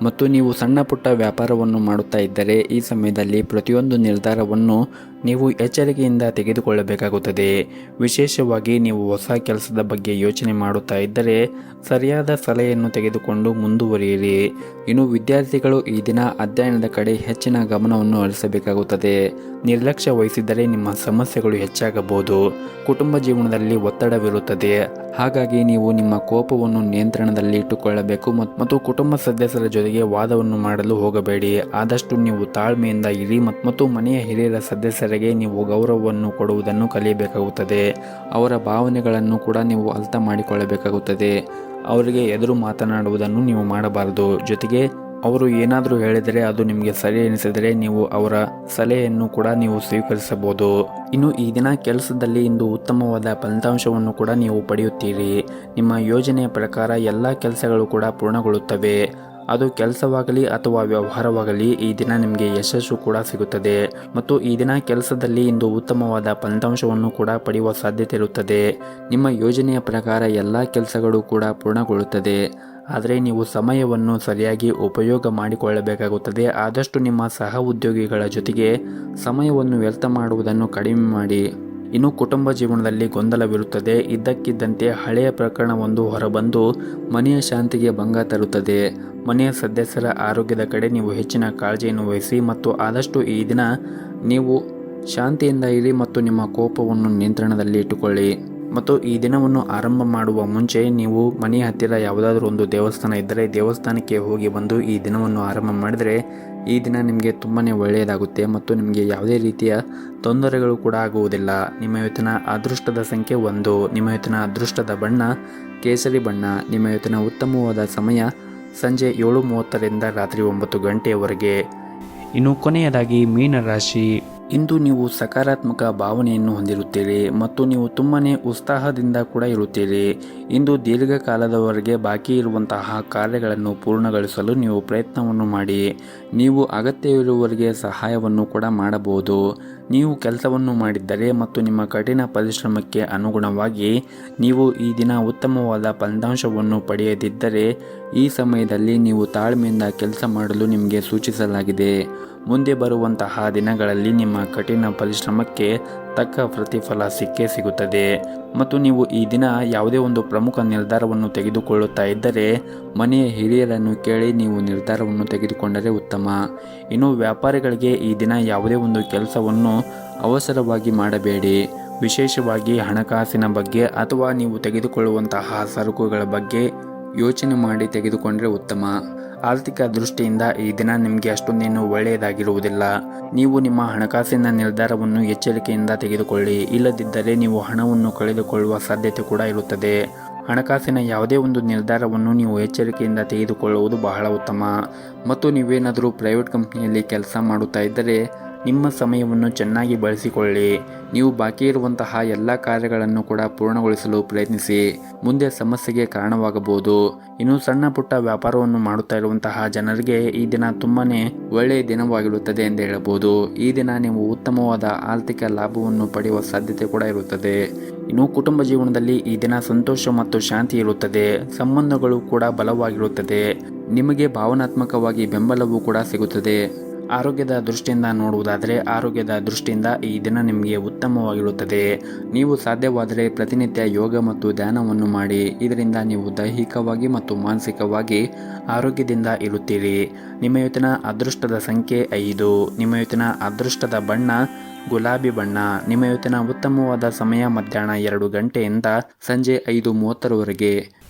ಮತ್ತು ನೀವು ಸಣ್ಣ ಪುಟ್ಟ ವ್ಯಾಪಾರವನ್ನು ಮಾಡುತ್ತಾ ಇದ್ದರೆ ಈ ಸಮಯದಲ್ಲಿ ಪ್ರತಿಯೊಂದು ನಿರ್ಧಾರವನ್ನು ನೀವು ಎಚ್ಚರಿಕೆಯಿಂದ ತೆಗೆದುಕೊಳ್ಳಬೇಕಾಗುತ್ತದೆ. ವಿಶೇಷವಾಗಿ ನೀವು ಹೊಸ ಕೆಲಸದ ಬಗ್ಗೆ ಯೋಚನೆ ಮಾಡುತ್ತಾ ಇದ್ದರೆ ಸರಿಯಾದ ಸಲಹೆಯನ್ನು ತೆಗೆದುಕೊಂಡು ಮುಂದುವರಿಯಿರಿ. ಇನ್ನು ವಿದ್ಯಾರ್ಥಿಗಳು ಈ ದಿನ ಅಧ್ಯಯನದ ಕಡೆ ಹೆಚ್ಚಿನ ಗಮನವನ್ನು ಹರಿಸಬೇಕಾಗುತ್ತದೆ. ನಿರ್ಲಕ್ಷ್ಯ ವಹಿಸಿದರೆ ನಿಮ್ಮ ಸಮಸ್ಯೆಗಳು ಹೆಚ್ಚಾಗಬಹುದು. ಕುಟುಂಬ ಜೀವನದಲ್ಲಿ ಒತ್ತಡವಿರುತ್ತದೆ. ಹಾಗಾಗಿ ನೀವು ನಿಮ್ಮ ಕೋಪವನ್ನು ನಿಯಂತ್ರಣದಲ್ಲಿ ಇಟ್ಟುಕೊಳ್ಳಬೇಕು ಮತ್ತು ಕುಟುಂಬ ಸದಸ್ಯರ ಜೊತೆಗೆ ವಾದವನ್ನು ಮಾಡಲು ಹೋಗಬೇಡಿ. ಆದಷ್ಟು ನೀವು ತಾಳ್ಮೆಯಿಂದ ಇರಿ ಮತ್ತು ಮನೆಯ ಹಿರಿಯರ ಸದಸ್ಯರಿಗೆ ನೀವು ಗೌರವವನ್ನು ಕೊಡುವುದನ್ನು ಕಲಿಯಬೇಕಾಗುತ್ತದೆ. ಅವರ ಭಾವನೆಗಳನ್ನು ಕೂಡ ನೀವು ಅರ್ಥ ಮಾಡಿಕೊಳ್ಳಬೇಕಾಗುತ್ತದೆ. ಅವರಿಗೆ ಎದುರು ಮಾತನಾಡುವುದನ್ನು ನೀವು ಮಾಡಬಾರದು. ಜೊತೆಗೆ ಅವರು ಏನಾದರೂ ಹೇಳಿದರೆ ಅದು ನಿಮಗೆ ಸರಿ ಎನಿಸಿದರೆ ನೀವು ಅವರ ಸಲಹೆಯನ್ನು ಕೂಡ ನೀವು ಸ್ವೀಕರಿಸಬಹುದು. ಇನ್ನು ಈ ದಿನ ಕೆಲಸದಲ್ಲಿ ಇಂದು ಉತ್ತಮವಾದ ಫಲಿತಾಂಶವನ್ನು ಕೂಡ ನೀವು ಪಡೆಯುತ್ತೀರಿ. ನಿಮ್ಮ ಯೋಜನೆಯ ಪ್ರಕಾರ ಎಲ್ಲ ಕೆಲಸಗಳು ಕೂಡ ಪೂರ್ಣಗೊಳ್ಳುತ್ತವೆ. ಅದು ಕೆಲಸವಾಗಲಿ ಅಥವಾ ವ್ಯವಹಾರವಾಗಲಿ ಈ ದಿನ ನಿಮಗೆ ಯಶಸ್ಸು ಕೂಡ ಸಿಗುತ್ತದೆ ಮತ್ತು ಈ ದಿನ ಕೆಲಸದಲ್ಲಿ ಇಂದು ಉತ್ತಮವಾದ ಫಲಿತಾಂಶವನ್ನು ಕೂಡ ಪಡೆಯುವ ಸಾಧ್ಯತೆ ಇರುತ್ತದೆ. ನಿಮ್ಮ ಯೋಜನೆಯ ಪ್ರಕಾರ ಎಲ್ಲ ಕೆಲಸಗಳು ಕೂಡ ಪೂರ್ಣಗೊಳ್ಳುತ್ತದೆ. ಆದರೆ ನೀವು ಸಮಯವನ್ನು ಸರಿಯಾಗಿ ಉಪಯೋಗ ಮಾಡಿಕೊಳ್ಳಬೇಕಾಗುತ್ತದೆ. ಆದಷ್ಟು ನಿಮ್ಮ ಸಹ ಉದ್ಯೋಗಿಗಳ ಜೊತೆಗೆ ಸಮಯವನ್ನು ವ್ಯರ್ಥ ಮಾಡುವುದನ್ನು ಕಡಿಮೆ ಮಾಡಿ. ಇನ್ನು ಕುಟುಂಬ ಜೀವನದಲ್ಲಿ ಗೊಂದಲವಿರುತ್ತದೆ. ಇದ್ದಕ್ಕಿದ್ದಂತೆ ಹಳೆಯ ಪ್ರಕರಣವೊಂದು ಹೊರಬಂದು ಮನೆಯ ಶಾಂತಿಗೆ ಭಂಗ ತರುತ್ತದೆ. ಮನೆಯ ಸದಸ್ಯರ ಆರೋಗ್ಯದ ಕಡೆ ನೀವು ಹೆಚ್ಚಿನ ಕಾಳಜಿಯನ್ನು ವಹಿಸಿ ಮತ್ತು ಆದಷ್ಟು ಈ ದಿನ ನೀವು ಶಾಂತಿಯಿಂದ ಇರಿ ಮತ್ತು ನಿಮ್ಮ ಕೋಪವನ್ನು ನಿಯಂತ್ರಣದಲ್ಲಿ ಇಟ್ಟುಕೊಳ್ಳಿ. ಮತ್ತು ಈ ದಿನವನ್ನು ಆರಂಭ ಮಾಡುವ ಮುಂಚೆ ನೀವು ಮನೆಯ ಹತ್ತಿರ ಯಾವುದಾದ್ರೂ ಒಂದು ದೇವಸ್ಥಾನ ಇದ್ದರೆ ದೇವಸ್ಥಾನಕ್ಕೆ ಹೋಗಿ ಬಂದು ಈ ದಿನವನ್ನು ಆರಂಭ ಮಾಡಿದರೆ ಈ ದಿನ ನಿಮಗೆ ತುಂಬಾ ಒಳ್ಳೆಯದಾಗುತ್ತೆ ಮತ್ತು ನಿಮಗೆ ಯಾವುದೇ ರೀತಿಯ ತೊಂದರೆಗಳು ಕೂಡ ಆಗುವುದಿಲ್ಲ. ನಿಮ್ಮ ಇವತ್ತಿನ ಅದೃಷ್ಟದ ಸಂಖ್ಯೆ 1. ನಿಮ್ಮ ಇವತ್ತಿನ ಅದೃಷ್ಟದ ಬಣ್ಣ ಕೇಸರಿ ಬಣ್ಣ. ನಿಮ್ಮ ಇವತ್ತಿನ ಉತ್ತಮವಾದ ಸಮಯ ಸಂಜೆ 7:30ರಿಂದ ರಾತ್ರಿ 9 ಗಂಟೆಯವರೆಗೆ. ಇನ್ನು ಕೊನೆಯದಾಗಿ ಮೀನರಾಶಿ. ಇಂದು ನೀವು ಸಕಾರಾತ್ಮಕ ಭಾವನೆಯನ್ನು ಹೊಂದಿರುತ್ತೀರಿ ಮತ್ತು ನೀವು ತುಂಬಾ ಉತ್ಸಾಹದಿಂದ ಕೂಡ ಇರುತ್ತೀರಿ. ಇಂದು ದೀರ್ಘಕಾಲದವರೆಗೆ ಬಾಕಿ ಇರುವಂತಹ ಕಾರ್ಯಗಳನ್ನು ಪೂರ್ಣಗೊಳಿಸಲು ನೀವು ಪ್ರಯತ್ನವನ್ನು ಮಾಡಿ. ನೀವು ಅಗತ್ಯವಿರುವವರಿಗೆ ಸಹಾಯವನ್ನು ಕೂಡ ಮಾಡಬಹುದು. ನೀವು ಕೆಲಸವನ್ನು ಮಾಡಿದ್ದರೆ ಮತ್ತು ನಿಮ್ಮ ಕಠಿಣ ಪರಿಶ್ರಮಕ್ಕೆ ಅನುಗುಣವಾಗಿ ನೀವು ಈ ದಿನ ಉತ್ತಮವಾದ ಫಲಿತಾಂಶವನ್ನು ಪಡೆಯದಿದ್ದರೆ ಈ ಸಮಯದಲ್ಲಿ ನೀವು ತಾಳ್ಮೆಯಿಂದ ಕೆಲಸ ಮಾಡಲು ನಿಮಗೆ ಸೂಚಿಸಲಾಗಿದೆ. ಮುಂದೆ ಬರುವಂತಹ ದಿನಗಳಲ್ಲಿ ನಿಮ್ಮ ಕಠಿಣ ಪರಿಶ್ರಮಕ್ಕೆ ತಕ್ಕ ಪ್ರತಿಫಲ ಸಿಕ್ಕೇ ಸಿಗುತ್ತದೆ. ಮತ್ತು ನೀವು ಈ ದಿನ ಯಾವುದೇ ಒಂದು ಪ್ರಮುಖ ನಿರ್ಧಾರವನ್ನು ತೆಗೆದುಕೊಳ್ಳುತ್ತಾ ಇದ್ದರೆ ಮನೆಯ ಹಿರಿಯರನ್ನು ಕೇಳಿ ನೀವು ನಿರ್ಧಾರವನ್ನು ತೆಗೆದುಕೊಂಡರೆ ಉತ್ತಮ. ಇನ್ನು ವ್ಯಾಪಾರಿಗಳಿಗೆ ಈ ದಿನ ಯಾವುದೇ ಒಂದು ಕೆಲಸವನ್ನು ಅವಸರವಾಗಿ ಮಾಡಬೇಡಿ. ವಿಶೇಷವಾಗಿ ಹಣಕಾಸಿನ ಬಗ್ಗೆ ಅಥವಾ ನೀವು ತೆಗೆದುಕೊಳ್ಳುವಂತಹ ಸರಕುಗಳ ಬಗ್ಗೆ ಯೋಚನೆ ಮಾಡಿ ತೆಗೆದುಕೊಂಡರೆ ಉತ್ತಮ. ಆರ್ಥಿಕ ದೃಷ್ಟಿಯಿಂದ ಈ ದಿನ ನಿಮಗೆ ಅಷ್ಟೊಂದೇನು ಒಳ್ಳೆಯದಾಗಿರುವುದಿಲ್ಲ. ನೀವು ನಿಮ್ಮ ಹಣಕಾಸಿನ ನಿರ್ಧಾರವನ್ನು ಎಚ್ಚರಿಕೆಯಿಂದ ತೆಗೆದುಕೊಳ್ಳಿ. ಇಲ್ಲದಿದ್ದರೆ ನೀವು ಹಣವನ್ನು ಕಳೆದುಕೊಳ್ಳುವ ಸಾಧ್ಯತೆ ಕೂಡ ಇರುತ್ತದೆ. ಹಣಕಾಸಿನ ಯಾವುದೇ ಒಂದು ನಿರ್ಧಾರವನ್ನು ನೀವು ಎಚ್ಚರಿಕೆಯಿಂದ ತೆಗೆದುಕೊಳ್ಳುವುದು ಬಹಳ ಉತ್ತಮ. ಮತ್ತು ನೀವೇನಾದರೂ ಪ್ರೈವೇಟ್ ಕಂಪ್ನಿಯಲ್ಲಿ ಕೆಲಸ ಮಾಡುತ್ತಾ ಇದ್ದರೆ ನಿಮ್ಮ ಸಮಯವನ್ನು ಚೆನ್ನಾಗಿ ಬಳಸಿಕೊಳ್ಳಿ. ನೀವು ಬಾಕಿ ಇರುವಂತಹ ಎಲ್ಲ ಕಾರ್ಯಗಳನ್ನು ಕೂಡ ಪೂರ್ಣಗೊಳಿಸಲು ಪ್ರಯತ್ನಿಸಿ. ಮುಂದೆ ಸಮಸ್ಯೆಗೆ ಕಾರಣವಾಗಬಹುದು. ಇನ್ನು ಸಣ್ಣ ಪುಟ್ಟ ವ್ಯಾಪಾರವನ್ನು ಮಾಡುತ್ತಾ ಇರುವಂತಹ ಜನರಿಗೆ ಈ ದಿನ ತುಂಬಾ ಒಳ್ಳೆಯ ದಿನವಾಗಿರುತ್ತದೆ ಎಂದು ಹೇಳಬಹುದು. ಈ ದಿನ ನೀವು ಉತ್ತಮವಾದ ಆರ್ಥಿಕ ಲಾಭವನ್ನು ಪಡೆಯುವ ಸಾಧ್ಯತೆ ಕೂಡ ಇರುತ್ತದೆ. ಇನ್ನು ಕುಟುಂಬ ಜೀವನದಲ್ಲಿ ಈ ದಿನ ಸಂತೋಷ ಮತ್ತು ಶಾಂತಿ ಇರುತ್ತದೆ. ಸಂಬಂಧಗಳು ಕೂಡ ಬಲವಾಗಿರುತ್ತದೆ. ನಿಮಗೆ ಭಾವನಾತ್ಮಕವಾಗಿ ಬೆಂಬಲವೂ ಕೂಡ ಸಿಗುತ್ತದೆ. ಆರೋಗ್ಯದ ದೃಷ್ಟಿಯಿಂದ ನೋಡುವುದಾದರೆ ಆರೋಗ್ಯದ ದೃಷ್ಟಿಯಿಂದ ಈ ದಿನ ನಿಮಗೆ ಉತ್ತಮವಾಗಿರುತ್ತದೆ. ನೀವು ಸಾಧ್ಯವಾದರೆ ಪ್ರತಿನಿತ್ಯ ಯೋಗ ಮತ್ತು ಧ್ಯಾನವನ್ನು ಮಾಡಿ. ಇದರಿಂದ ನೀವು ದೈಹಿಕವಾಗಿ ಮತ್ತು ಮಾನಸಿಕವಾಗಿ ಆರೋಗ್ಯದಿಂದ ಇರುತ್ತೀರಿ. ನಿಮ್ಮ ಇವತ್ತಿನ ಅದೃಷ್ಟದ ಸಂಖ್ಯೆ 5. ನಿಮ್ಮ ಇವತ್ತಿನ ಅದೃಷ್ಟದ ಬಣ್ಣ ಗುಲಾಬಿ ಬಣ್ಣ. ನಿಮ್ಮ ಇವತ್ತಿನ ಉತ್ತಮವಾದ ಸಮಯ ಮಧ್ಯಾಹ್ನ 2 ಗಂಟೆಯಿಂದ ಸಂಜೆ 5:30ರವರೆಗೆ.